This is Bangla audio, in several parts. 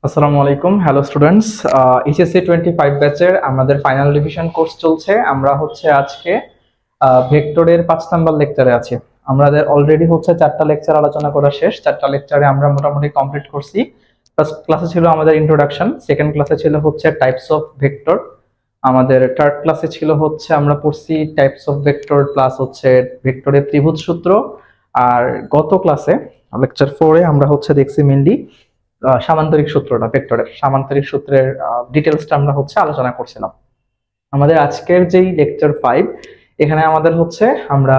আসসালামু আলাইকুম, হ্যালো স্টুডেন্টস। এইচএসসি 25 ব্যাচের আমাদের ফাইনাল রিভিশন কোর্স চলছে। আমরা আজকে ভেক্টরের 5 নাম্বার লেকচারে আছি। আমাদের অলরেডি 4টা লেকচার আলোচনা করা শেষ। 4টা লেকচারে আমরা মোটামুটি কমপ্লিট করছি। ফার্স্ট ক্লাসে ছিল আমাদের ইন্ট্রোডাকশন, সেকেন্ড ক্লাসে ছিল টাইপস অফ ভেক্টর, আমাদের থার্ড ক্লাসে ছিল আমরা পড়ছি টাইপস অফ ভেক্টর প্লাস ভেক্টরের ত্রিভুজ সূত্র। আর গত ক্লাসে লেকচার 4-এ আমরা দেখছি মেইনলি সামান্তরিক সূত্রটা, ভেক্টরের সামান্তরিক সূত্রের ডিটেলসটা আমরা আলোচনা করছিলাম। আমাদের আজকের যেই লেকচার 5, এখানে আমাদের আমরা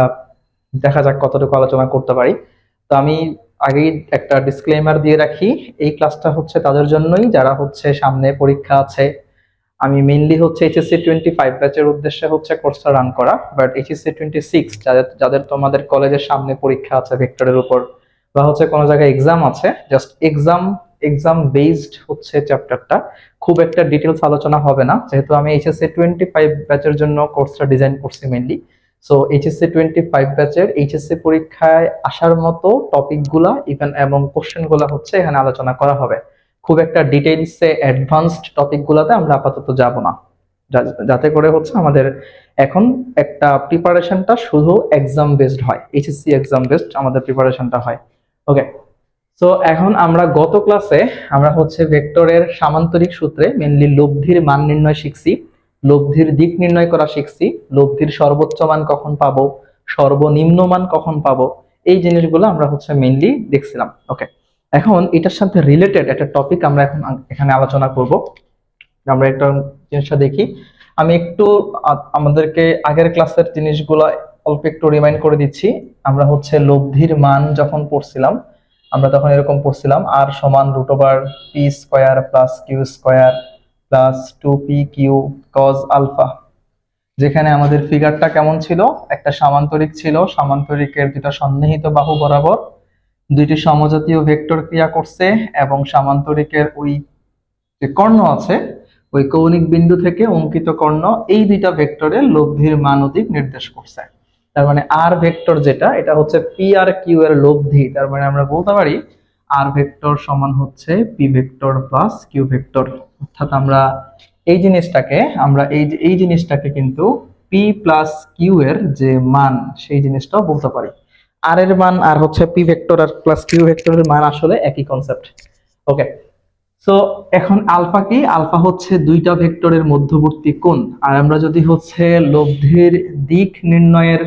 দেখা যাক কতটুকু আলোচনা করতে পারি। তো আমি আগেই একটা ডিসক্লেমার দিয়ে রাখি, এই ক্লাসটা তাদের জন্যই যারা সামনে পরীক্ষা আছে। আমি মেইনলি এইচএসসি 25 ব্যাচের উদ্দেশ্যে কোর্সটা রান করা, বাট এইচএসসি 26 যাদের তোমাদের কলেজের সামনে পরীক্ষা আছে ভেক্টরের উপর, বা কোনো জায়গায় এক্সাম আছে, জাস্ট এক্সাম বেসড চ্যাপ্টারটা, খুব একটা ডিটেলস আলোচনা হবে না, যেহেতু আমি এইচএসসি 25 ব্যাচের জন্য কোর্সটা ডিজাইন করছি মেইনলি। সো এইচএসসি 25 ব্যাচের এইচএসসি পরীক্ষায় আসার মতো টপিকগুলা ইভেন এবং কোশ্চেনগুলা এখানে আলোচনা করা হবে। খুব একটা ডিটেইলসে অ্যাডভান্সড টপিকগুলোতে আমরা আপাতত যাব না, যাতে করে আমাদের এখন একটা প্রিপারেশনটা শুধু এক্সাম বেসড হয়, এইচএসসি এক্সাম বেসড আমাদের প্রিপারেশনটা হয়। ওকে, সো এখন আমরা গত ক্লাসে আমরা ভেক্টরের সামান্তরিক সূত্রে মেইনলি লব্ধির মান নির্ণয় শিখছি, লব্ধির দিক নির্ণয় করা শিখছি, লব্ধির সর্বোচ্চ মান কখন পাবো, সর্বনিম্ন মান কখন পাবো, এই জিনিসগুলো আমরা মেইনলি দেখছিলাম। ওকে, এখন এটার সাথে রিলেটেড একটা টপিক আমরা এখন এখানে আলোচনা করব। আমরা একটা জিনিসটা দেখি, আমি একটু আমাদেরকে আগের ক্লাসের জিনিসগুলো অল্প একটু রিমাইন্ড করে দিচ্ছি। আমরা লব্ধির মান যখন পড়ছিলাম, আমরা তখন এরকম পড়ছিলাম আর সমান √p² plus q² plus 2p/q cos alpha. যেখানে আমাদের ফিগারটা কেমন ছিল, একটা সামান্তরিক ছিল, সামান্তরিকের দুটো সন্নিহিত বাহু বরাবর দুইটি সমজাতীয় ভেক্টর ক্রিয়া করছে, এবং সামান্তরিকের ওই যে কর্ণ আছে, ওই কৌণিক বিন্দু থেকে অঙ্কিত কর্ণ, এই দুইটা ভেক্টরের লব্ধির মান ও দিক নির্দেশ করছে। তার মানে আর ভেক্টর যেটা, এটা পি আর কিউ এর লব্ধি। তার মানে আমরা বলতে পারি আর ভেক্টর সমান P vector plus Q vector. অর্থাৎ আমরা এই জিনিসটাকে কিন্তু পি প্লাস কিউ এর যে মান, সেই জিনিসটাও বলতে পারি। আর এর মান আর পি ভেক্টর আর প্লাস কিউ ভেক্টরের মান আসলে একই কনসেপ্ট। ওকে, সো এখন আলফা কি? আলফা দুইটা ভেক্টরের মধ্যবর্তী কোণ। আর আমরা যদি লব্ধির দিক নির্ণয়ের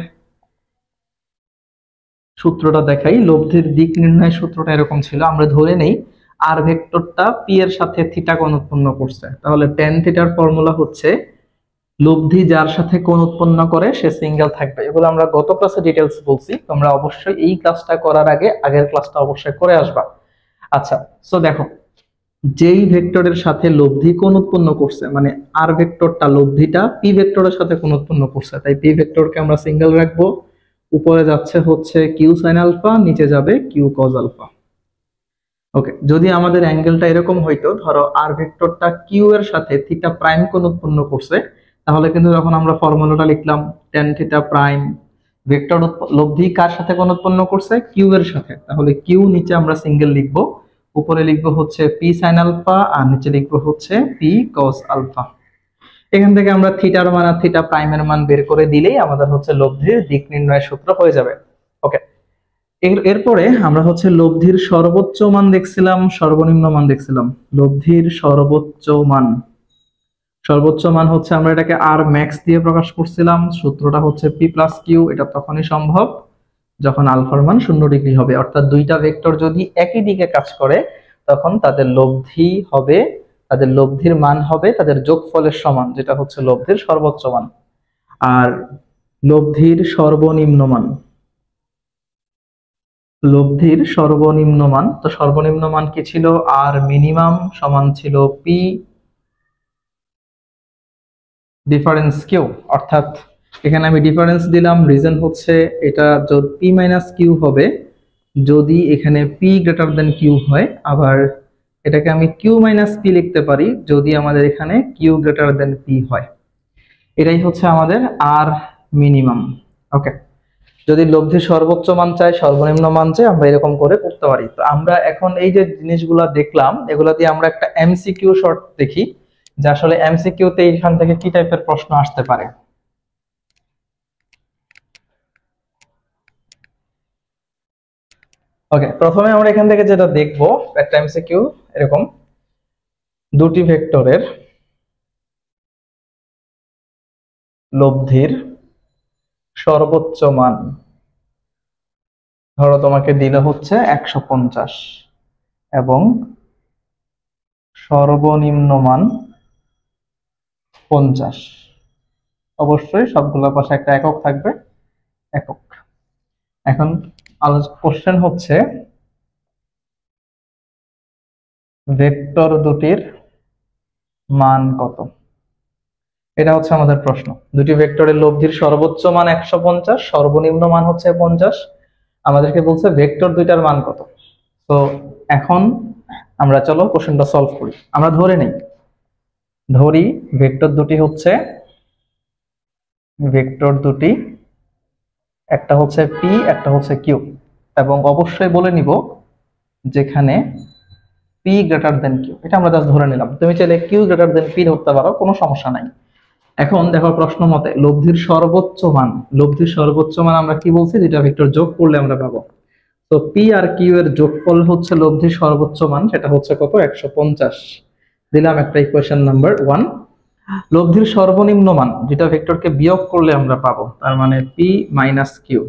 সূত্রটা দেখাই, লব্ধির দিক নির্ণয়ের সূত্রটা এরকম ছিল। আমরা ধরে নেই আর ভেক্টরটা পি এর সাথে থিটা কোণ উৎপন্ন করছে, তাহলে tan থিটার ফর্মুলা লব্ধি যার সাথে কোণ উৎপন্ন করে সে সিঙ্গেল থাকবে। এগুলো আমরা গত ক্লাসে ডিটেইলস বলছি, তোমরা অবশ্যই এই ক্লাসটা করার আগে আগের ক্লাসটা অবশ্যই করে আসবা। আচ্ছা, সো দেখো, যেই ভেক্টরের সাথে লব্ধি কোণ উৎপন্ন করছে, মানে আর ভেক্টরটা লব্ধিটা পি ভেক্টরের সাথে কোণ উৎপন্ন করছে, তাই পি ভেক্টরকে আমরা সিঙ্গেল রাখবো। উপরে যাচ্ছে কিউ সাইন আলফা, নিচে যাবে কিউ কজ আলফা। ওকে, যদি আমাদের অ্যাঙ্গেলটা এরকম হইতো, ধরো আর ভেক্টরটা কিউ এর সাথে থিটা প্রাইম কোণ উৎপন্ন করছে, তাহলে কিন্তু যখন আমরা ফর্মুলাটা লিখলাম tan থিটা প্রাইম, ভেক্টর লব্ধি কার সাথে কোণ উৎপন্ন করছে? কিউ এর সাথে, তাহলে কিউ নিচে আমরা সিঙ্গেল লিখবো, উপরে লিখবো পি সাইন আলফা, আর নিচে লিখবো পি কস আলফা। এখান থেকে আমরা থিটার মান আর থিটা প্রাইমের মান বের করে দিলেই আমাদের লব্ধির দিক নির্ণয় সূত্র হয়ে যাবে। ওকে, এরপরে আমরা লব্ধির সর্বোচ্চ মান দেখছিলাম, সর্বনিম্ন মান দেখছিলাম। লব্ধির সর্বোচ্চ মান আমরা এটাকে আর ম্যাক্স দিয়ে প্রকাশ করছিলাম। সূত্রটা পি প্লাস কিউ। এটা তখনই সম্ভব যখন আলফার মান 0 ডিগ্রি হবে, অর্থাৎ দুইটা ভেক্টর যদি একই দিকে কাজ করে, তখন তাদের লব্ধির মান হবে তাদের যোগফলের সমান, যেটা লব্ধির সর্বোচ্চ মান। আর লব্ধির সর্বনিম্ন মান, তো সর্বনিম্ন মান কি ছিল? আর মিনিমাম সমান ছিল পি ডিফারেন্স কিউ। অর্থাৎ এখানে আমি ডিফারেন্স দিলাম, রিজন এটা যদি পি মাইনাস কিউ হবে যদি এখানে পি গ্রেটার দেন কিউ হয়। আবার এটাকে আমি কিউ মাইনাস পি লিখতে পারি যদি আমাদের এখানে কিউ গ্রেটার দেন পি হয়। এটাই আমাদের আর মিনিমাম। ওকে, যদি লব্ধির সর্বোচ্চ মান চাই সর্বনিম্ন মান চাই আমরা এরকম করে করতে পারি। তো আমরা এখন এই যে জিনিসগুলো দেখলাম এগুলা দিয়ে আমরা একটা এমসিকিউ শর্ট দেখি যে আসলে এমসিকিউ তে এখান থেকে কি টাইপের প্রশ্ন আসতে পারে। ওকে, প্রথমে আমরা এখান থেকে যেটা দেখবো একটা এমসিকিউ এরকম, দুটি ভেক্টরের লব্ধির সর্বোচ্চ মান ধরো তোমাকে দিলে হচ্ছে 150 এবং সর্বনিম্ন মান 50। অবশ্যই সবগুলোর পাশে একটা একক থাকবে, একক। এখন কোশ্চেন হচ্ছে ভেক্টর দুটির মান কত, এটা হচ্ছে আমাদের প্রশ্ন। দুটি ভেক্টরের লব্ধির সর্বোচ্চ মান 150, সর্বনিম্ন মান হচ্ছে 50। আমাদেরকে বলছে ভেক্টর দুইটার মান কত। তো এখন আমরা চলো কোশ্চেনটা সলভ করি। আমরা ধরি ভেক্টর দুটি একটা হচ্ছে পি একটা হচ্ছে কিউ, এবং অবশ্যই বলে নিব যেখানে পি গ্রেটার দেন কিউ, এটা আমরা জাস্ট ধরে নিলাম। তুমি চাইলে কিউ গ্রেটার দেন পি ধরতে পারো, কোনো সমস্যা নাই। এখন দেখো প্রশ্ন মতে লব্ধির সর্বোচ্চ মান আমরা কি বলছি, যেটা ভেক্টর যোগ করলে আমরা পাবো। তো পি আর কিউ এর যোগফল হচ্ছে লব্ধির সর্বোচ্চ মান, সেটা হচ্ছে কত, 150। দিলাম একটা ইকুয়েশন নাম্বার 1। লব্ধির সর্বনিম্ন মান যেটা ভেক্টরকে বিয়োগ করলে আমরা পাবো, তার মানে পি মাইনাস কিউ,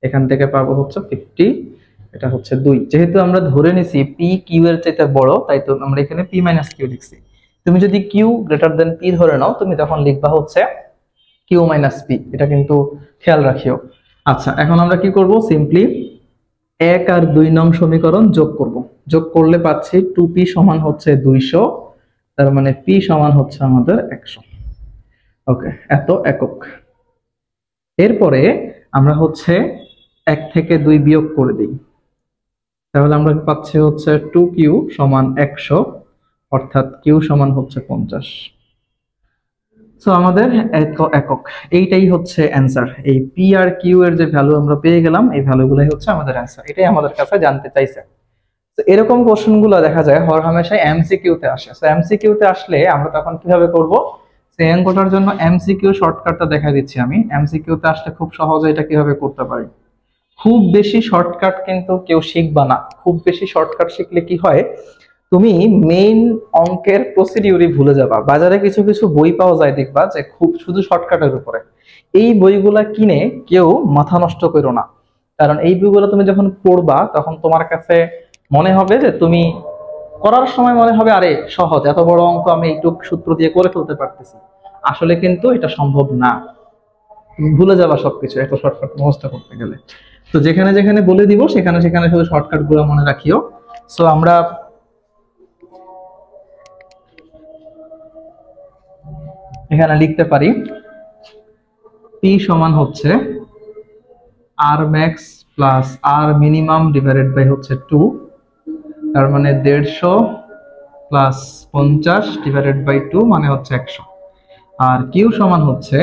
এখান থেকে পাবো হচ্ছে 50, এটা হচ্ছে 2। যেহেতু আমরা ধরে নিছি পি কিউ এর চাইতে বড়, তাই তো আমরা এখানে পি মাইনাস কিউ লিখছি। তুমি যদি কিউ গ্রেটার দেন পি ধরে নাও, তুমি তখন লিখবা হচ্ছে কিউ মাইনাস পি, এটা কিন্তু খেয়াল রাখিও। আচ্ছা, এখন আমরা কি করব, সিম্পলি 1 আর 2 নং সমীকরণ যোগ করলে পাচ্ছি 2p সমান হচ্ছে 200, তার মানে p সমান হচ্ছে আমাদের 100। ওকে, এত একক। এরপরে আমরা হচ্ছে 1 থেকে 2 বিয়োগ করে দিই, তাহলে আমরা পাচ্ছি হচ্ছে 2q সমান 100, অর্থাৎ q সমান হচ্ছে 50। সো আমাদের একক এইটাই হচ্ছে অ্যান্সার। এই পি আর কিউ এর যে ভ্যালু আমরা পেয়ে গেলাম, এই ভ্যালুগুলাই হচ্ছে আমাদের অ্যান্সার। এটাই আমাদের কাছে জানতে চাইছে। তো এরকম কোশ্চেন গুলো দেখা যায় হরহামেশাই এমসিকিউ তে আসে। সো এমসিকিউ তে আসলে আমরা তখন কিভাবে করব, সেই অঙ্কটার জন্য এমসিকিউ শর্টকাটটা দেখা দিচ্ছি আমি। এমসিকিউ তে আসলে খুব সহজে এটা কিভাবে করতে পারি। খুব বেশি শর্টকাট কিন্তু কেউ শিখবা না। খুব বেশি শর্টকাট শিখলে কি হয়, তুমি মেইন অঙ্কের প্রসিডিউরই ভুলে যাবা। বাজারে কিছু কিছু বই পাওয়া যায় দেখবা যে খুব শুধু শর্টকাটের উপরে। এই বইগুলা কিনে কেউ মাথা নষ্ট করো না, কারণ এই বইগুলো তুমি যখন পড়বা তখন তোমার কাছে মনে হবে যে তুমি করার সময় মনে হবে আরে সহজ, এত বড় অঙ্ক আমি এইটুক সূত্র দিয়ে করে ফেলতে পারতেছি। আসলে কিন্তু এটা সম্ভব না, তুমি ভুলে যাবা সবকিছু এত শর্টকাট মুখস্থ করতে গেলে। তো যেখানে যেখানে বলে দিব সেখানে সেখানে শুধু শর্টকাট গুলো মনে রাখিও। সো আমরা এখানে লিখতে পারি পি সমান হচ্ছে R max plus R minimum divided by হচ্ছে 2, তার মানে 150 প্লাস 50 ডিভাইডেড বাই 2 মানে হচ্ছে 100। আর কিউ সমান হচ্ছে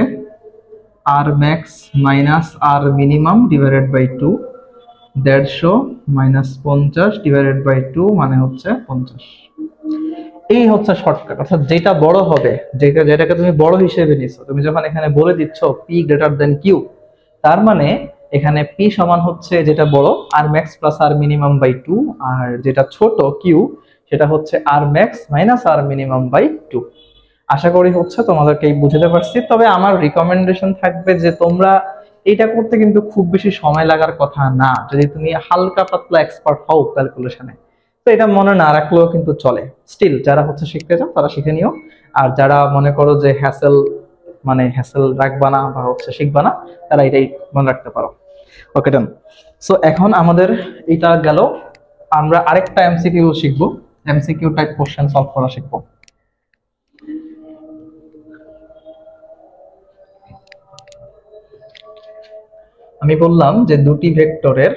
R max minus R minimum divided by 2, 150 minus 50 divided by 2 মানে হচ্ছে 50। এই হচ্ছে শর্টকাট। অর্থাৎ যেটা বড় হবে, যেটাকে তুমি বড় হিসেবে নিছো, তুমি যখন এখানে বলে দিচ্ছ পি গ্রেটার দেন কিউ, তার মানে এখানে পি সমান হচ্ছে যেটা বড় R max plus R minimum by 2, আর যেটা ছোট কিউ সেটা হচ্ছে R max minus R minimum by 2। আশা করি হচ্ছে তোমাদেরকে বুঝতে পারছি। তবে আমার রিকমেন্ডেশন থাকবে যে তোমরা এটা করতে কিন্তু খুব বেশি সময় লাগার কথা না, যদি তুমি হালকা পাতলা এক্সপার্ট হও ক্যালকুলেশনে। তো এটা মনে না রাখলেও কিন্তু চলে। স্টিল যারা হচ্ছে শিখতে চাও তারা শিখে নিও, আর যারা মনে করো যে হ্যাসেল রাখবা না বা হচ্ছে শিখবা না, তারা এটাই মনে রাখতে পারো। ওকে, ডান। সো এখন আমাদের এটা গেল, আমরা আরেকটা এমসিকিউ শিখবো। এমসিকিউ টাইপ কোশ্চেন সলভ করা শিখবো। আমি বললাম যে দুটি ভেক্টরের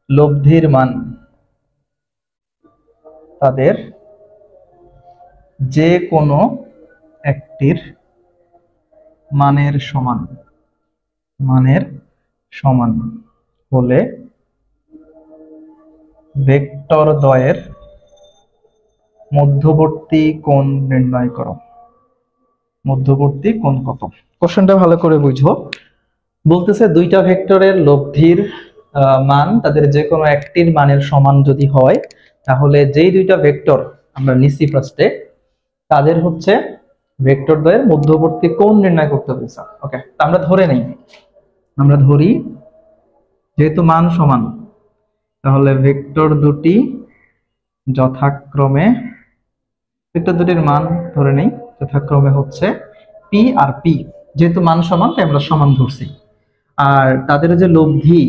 লব্ধির মান তাদের যে কোনো একটির মানের সমান, মানের সমান হলে ভেক্টর দ্বয়ের মধ্যবর্তী কোণ নির্ণয় করো। মধ্যবর্তী কোণ কত? কোশ্চেনটা ভালো করে বুঝো। বলতেছে দুইটা ভেক্টরের লব্ধির মান তাদের যে কোনো একটির মানের সমান যদি হয়, তাহলে যেই দুইটা ভেক্টর আমরা নিছি ফার্স্টে, তাদের হচ্ছে ভেক্টর দ্বয়ের মধ্যবর্তী কোণ নির্ণয় করতে বলছে। ওকে, আমরা ধরে নেই, আমরা ধরি যেহেতু মান সমান, তাহলে ভেক্টর দুটি যথাক্রমে, ভেক্টর দুটির মান ধরে নেই যথাক্রমে হচ্ছে পি আর পি। যেহেতু মান সমান তাই আমরা সমান ধরছি। আর তাদের যে লব্ধি,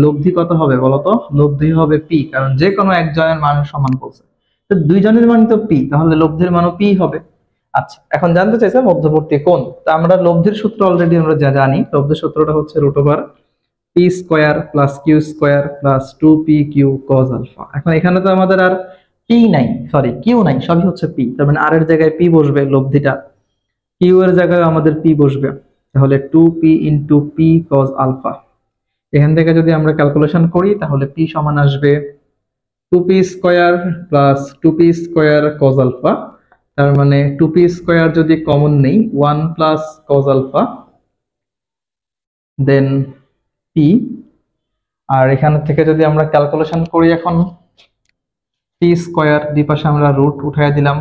লব্ধি কত হবে বলতো? লব্ধি হবে পি, কারণ যে কোনো একজনের মান সমান বলছে, তো দুইজনের মান তো পি, তাহলে লব্ধির মানও পি হবে। আচ্ছা, এখন জানতে চাইছে মধ্যবর্তী কোণ। তা আমরা লব্ধির সূত্র অলরেডি আমরা যা জানি, লব্ধির সূত্রটা হচ্ছে √, P square plus Q square plus 2p Q cos alpha. এখন এখানে তো আমাদের আর পি নাই, সরি কিউ নাই, সবই হচ্ছে পি, তার মানে আর এর জায়গায় পি বসবে লব্ধিটা, কিউ এর জায়গায় আমাদের পি বসবে, তাহলে 2p into P cos alpha. এখান থেকে যদি আমরা ক্যালকুলেশন করি তাহলে পি সমান আসবে 2p square plus 2p square cos alpha, তার মানে 2p স্কোয়ার যদি কমন নেই 1 plus cos alpha then P. আর এখান থেকে যদি আমরা ক্যালকুলেশন করি এখন পি স্কোয়ার, দুই পাশে আমরা রুট উঠাই দিলাম,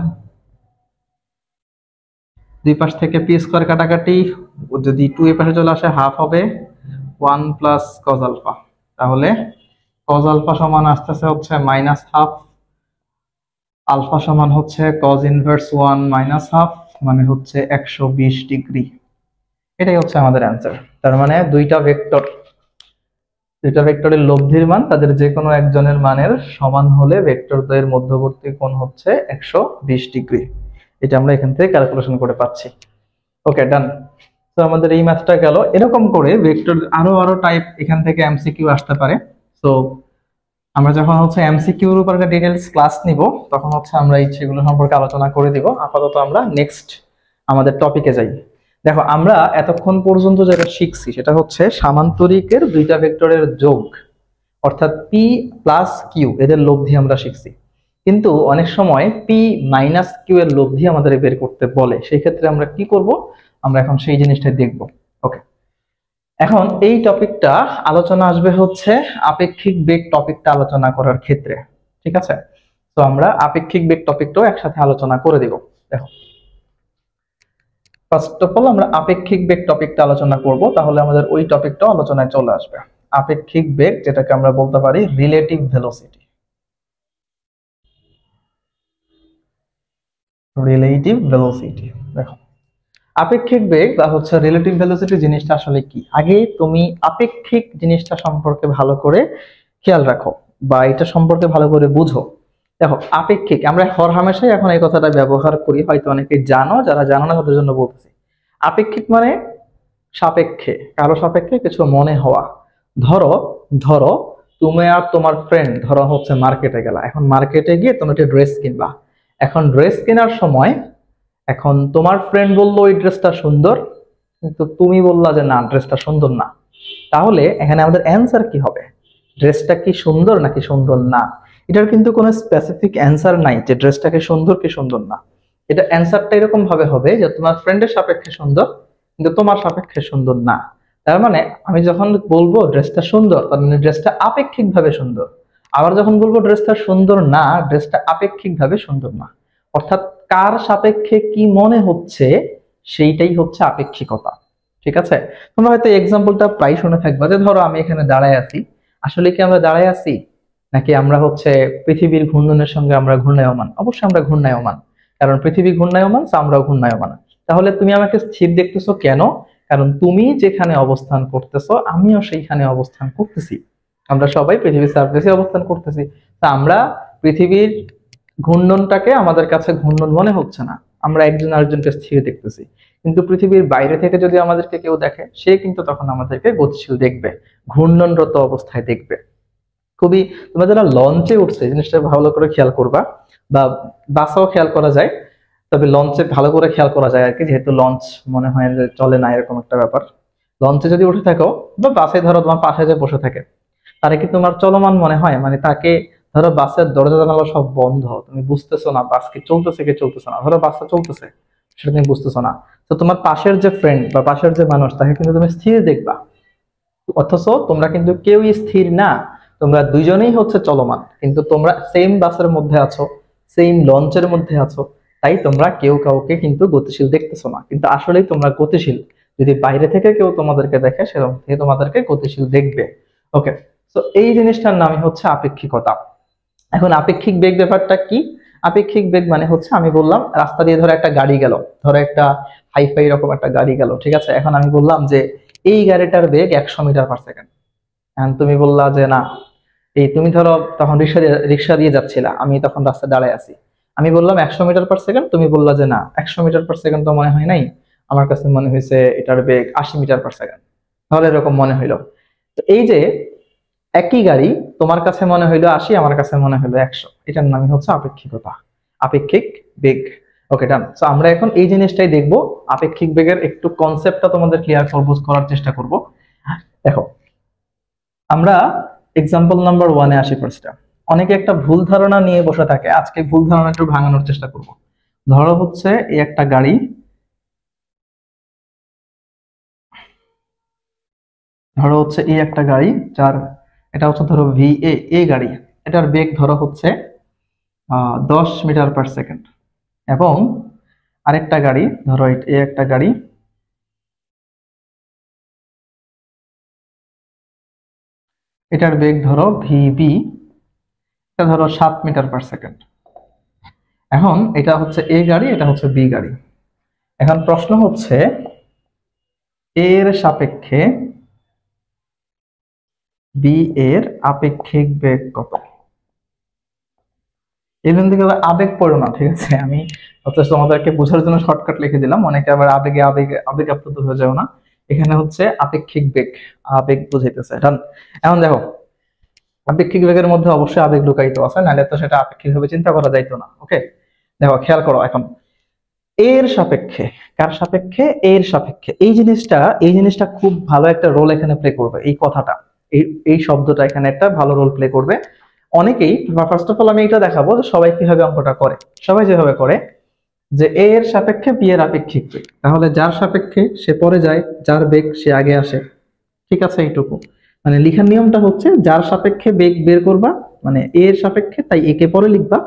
দুই পাশ থেকে পি স্কোয়ার কাটাকাটি, যদি 2 এর পাশে চলে আসে হাফ হবে 1 প্লাস কজ আলফা, তাহলে কজ আলফা সমান আসতেছে হচ্ছে -হাফ, আলফা সমান হচ্ছে কজ ইনভার্স 1 -হাফ, মানে হচ্ছে 120 ডিগ্রি। এটাই হচ্ছে আমাদের অ্যান্সার। তার মানে দুইটা ভেক্টরের লব্ধির মান তাদের যে কোনো একজনের মানের সমান হলে ভেক্টর দ্বয়ের মধ্যবর্তী কোণ হচ্ছে 120 ডিগ্রি। এটা আমরা এখান থেকে ক্যালকুলেশন করে পাচ্ছি। ওকে, ডান। তো আমাদের এই ম্যাথটা গেল। এরকম করে ভেক্টর আরো টাইপ এখান থেকে এমসিকিউ আসতে পারে। তো আমরা যখন হচ্ছে এমসিকিউ এর উপর একটা ডিটেইলস ক্লাস নিব, তখন হচ্ছে আমরা এই সেগুলো সম্পর্কে আলোচনা করে দিব। আপাতত আমরা নেক্সট আমাদের টপিকে যাই। দেখো, আমরা এতক্ষণ পর্যন্ত যেটা শিখছি সেটা হচ্ছে সামান্তরিকের দুইটা ভেক্টরের যোগ, অর্থাৎ পি প্লাস কিউ এদের লব্ধি আমরা শিখছি। কিন্তু অনেক সময় পি মাইনাস কিউ এর লব্ধি আমাদের বের করতে বলে, সেই ক্ষেত্রে আমরা কি করব, আমরা এখন সেই জিনিসটা দেখব। ওকে, এখন এই টপিকটা আলোচনা আসবে হচ্ছে আপেক্ষিক বেগ টপিকটা আলোচনা করার ক্ষেত্রে। ঠিক আছে, তো আমরা আপেক্ষিক বেগ টপিকটাও একসাথে আলোচনা করে দিব। দেখো, ফার্স্ট অফ অল আমরা আপেক্ষিক বেগ টপিকটা আলোচনা করব, তাহলে আমাদের ওই টপিকটাও আলোচনায় চলে আসবে। আপেক্ষিক বেগ, যেটাকে আমরা বলতে পারি রিলেটিভ ভেলোসিটি। রিলেটিভ ভেলোসিটি, দেখো আপেক্ষিক বেগ বা হচ্ছে রিলেটিভ ভেলোসিটি জিনিসটা আসলে কি, আগে তুমি আপেক্ষিক জিনিসটা সম্পর্কে ভালো করে খেয়াল রাখো বা এটা সম্পর্কে ভালো করে বুঝো। দেখো, আপেক্ষিক আমরা হরহামেশাই এখন এই কথাটা ব্যবহার করি, হয়তো অনেকে জানো, যারা জানো না তাদের জন্য বলতেছি। আপেক্ষিক মানে সাপেক্ষে, কারো সাপেক্ষে কিছু মনে হওয়া। ধরো ধরো তুমি আর তোমার ফ্রেন্ড ধরো হচ্ছে মার্কেটে গেলা, এখন মার্কেটে গিয়ে তুমি একটা ড্রেস কিনবা। এখন ড্রেস কেনার সময় এখন তোমার ফ্রেন্ড বললো ওই ড্রেসটা সুন্দর, কিন্তু তুমি বললা যে না, ড্রেসটা সুন্দর না। তাহলে এখানে আমাদের অ্যান্সার কি হবে? ড্রেসটা কি সুন্দর নাকি সুন্দর না? এটার কিন্তু কোনো স্পেসিফিক অ্যান্সার নাই যে ড্রেসটা কি সুন্দর কি সুন্দর না। এটা অ্যান্সারটা এরকম ভাবে হবে যে তোমার ফ্রেন্ডের সাপেক্ষে সুন্দর, কিন্তু তোমার সাপেক্ষে সুন্দর না। তার মানে আমি যখন বলবো ড্রেসটা সুন্দর, তার মানে ড্রেসটা আপেক্ষিক ভাবে সুন্দর। আবার যখন বলবো ড্রেসটা সুন্দর না, ড্রেসটা আপেক্ষিক ভাবে সুন্দর না। অর্থাৎ কার সাপেক্ষে কি মনে হচ্ছে সেইটাই হচ্ছে আপেক্ষিকতা। ঠিক আছে, তোমরা হয়তো এক্সাম্পলটা প্রায় শুনে থাকবা যে ধরো আমি এখানে দাঁড়ায় আছি, আসলে কি আমরা দাঁড়ায় আছি নাকি আমরা হচ্ছে পৃথিবীর ঘূর্ণনের সঙ্গে আমরা ঘূর্ণায়মান? অবশ্যই আমরা ঘূর্ণায়মান, কারণ পৃথিবী ঘূর্ণায়মান, আমরাও ঘূর্ণায়মান। তাহলে তুমি আমাকে স্থির দেখতেছো কেন? কারণ তুমি যেখানে অবস্থান করতেছো আমিও সেইখানে অবস্থান করতেছি, আমরা সবাই পৃথিবীর সারফেসে অবস্থান করতেছি। তা আমরা পৃথিবীর ঘূর্ণনটাকে আমাদের কাছে ঘূর্ণন মনে হচ্ছে না, আমরা একজন আরেকজনকে স্থির দেখতেছি। কিন্তু পৃথিবীর বাইরে থেকে যদি আমাদেরকে কেউ দেখে, সে কিন্তু তখন আমাদেরকে গতিশীল দেখবে, ঘূর্ণনরত অবস্থায় দেখবে। খুবই, তোমরা যারা লঞ্চে উঠছে জিনিসটা ভালো করে খেয়াল করবা, বা বাসাও খেয়াল করা যায়। তবে লঞ্চে ভালো করে খেয়াল করা যায় আর কি, যেহেতু লঞ্চ মনে হয় যে চলে না এরকম একটা ব্যাপার। লঞ্চে যদি উঠে থাকো বা বাসে ধরো তোমার পাশে যে বসে থাকে, তারে কি তোমার চলমান মনে হয়? মানে তাকে ধরো বাসের দরজা জানালা সব বন্ধ, তুমি বুঝতেছো না বাস কি চলতেছে কি চলতেছে না, ধরো বাসটা চলতেছে সেটা তুমি বুঝতেছো না, তো তোমার পাশের যে ফ্রেন্ড বা পাশের যে মানুষ তাকে কিন্তু তুমি স্থির দেখবা, অথচ তোমরা কিন্তু কেউই স্থির না, তোমরা দুইজনেই হচ্ছে চলমান, কিন্তু তোমরা সেম বাসের মধ্যে আছো, সেম লঞ্চের মধ্যে আছো, তাই তোমরা কেউ কাউকে কিন্তু গতিশীল দেখতেছো না, কিন্তু আসলেই তোমরা গতিশীল। যদি বাইরে থেকে কেউ তোমাদেরকে দেখে সেরকম থেকে তোমাদেরকে গতিশীল দেখবে। ওকে, তো এই জিনিসটার নামই হচ্ছে আপেক্ষিকতা। এখন আপেক্ষিক বেগ ব্যাপারটা কি? আপেক্ষিক বেগ মানে হচ্ছে, আমি বললাম রাস্তা দিয়ে ধরো একটা গাড়ি গেল, ধরো একটা হাইফাই রকম একটা গাড়ি গেল, ঠিক আছে, এখন আমি বললাম যে এই গাড়িটার বেগ 100 মিটার পার সেকেন্ড। এখন তুমি বললা যে না, এই তুমি ধরো তখন রিক্সা দিয়ে যাচ্ছিলা, আমি তখন রাস্তায় দাঁড়ায় আছি, আমি বললাম 100 মিটার পার সেকেন্ড, তুমি বললা যে না 100 মিটার পার সেকেন্ড তো মনে হয় নাই, আমার কাছে মনে হয়েছে এটার বেগ 80 মিটার পার সেকেন্ড। তাহলে এরকম মনে হইলো। তো এই যে একই গাড়ি তোমার কাছে মনে হইলো 80, আমার কাছে মনে হইলো 100, এটার নামই হচ্ছে আপেক্ষিকতা, আপেক্ষিক বেগ। ওকে, ডান। তো আমরা এখন এই জিনিসটাই দেখবো, আপেক্ষিক বেগের একটু কনসেপ্টটা তোমাদের ক্লিয়ার করার চেষ্টা করব। দেখো, আমরা এক্সাম্পল নাম্বার 1-এ আসি ফার্স্ট। অনেকে একটা ভুল ধারণা নিয়ে বসে থাকে, আজকে ভুল ধারণা একটু ভাঙানোর চেষ্টা করব। ধরো হচ্ছে এই একটা গাড়ি, ধরো হচ্ছে এই একটা গাড়ি, যার এটা হচ্ছে ধরো এ গাড়ি, এটার বেগ ধরো হচ্ছে 10 মিটার পার সেকেন্ড, এবং আরেকটা গাড়ি ধরো এই একটা গাড়ি, এটার বেগ ধরো ভিবি, এটা ধরো 7 মিটার পার সেকেন্ড। এখন এটা হচ্ছে এ গাড়ি, এটা হচ্ছে বি গাড়ি। এখন প্রশ্ন হচ্ছে এর সাপেক্ষে বি এর আপেক্ষিক বেগ কত? এখান থেকে আবার আবেগ পড়ো না, ঠিক আছে, আমি অথচ তোমাদেরকে বোঝার জন্য শর্টকাট লিখে দিলাম, অনেকে আবার আবেগে আবেগে আবেগ আপ্লুত হয়ে যাও না। এখানে হচ্ছে আপেক্ষিক বেগ, আবেগ বুঝাইতেছে। এখন দেখো, আপেক্ষিক বেগের মধ্যে অবশ্যই আবেগ লুকায়িত আছে, নাহলে তো সেটা আপেক্ষিক ভাবে চিন্তা করা যাইতো না। ওকে, দেখো খেয়াল করো এখন, এর সাপেক্ষে, কার সাপেক্ষে? এর সাপেক্ষে। এই জিনিসটা খুব ভালো একটা রোল এখানে প্লে করবে, এই কথাটা, এই এই শব্দটা এখানে একটা ভালো রোল প্লে করবে। অনেকেই, ফার্স্ট অফ অল আমি এটা দেখাবো যে সবাই কিভাবে অঙ্কটা করে। সবাই যেভাবে করে যে এ এর সাপেক্ষে বি এর আপেক্ষিক বেগ, তাহলে যার সাপেক্ষে সে পরে যায়, যার বেগ সে আগে আসে, ঠিক আছে, এইটুকু। মানে লিখার নিয়মটা হচ্ছে যার সাপেক্ষে বেগ বের করবা, মানে এ এর সাপেক্ষে তাই এ কে পরে লিখবা,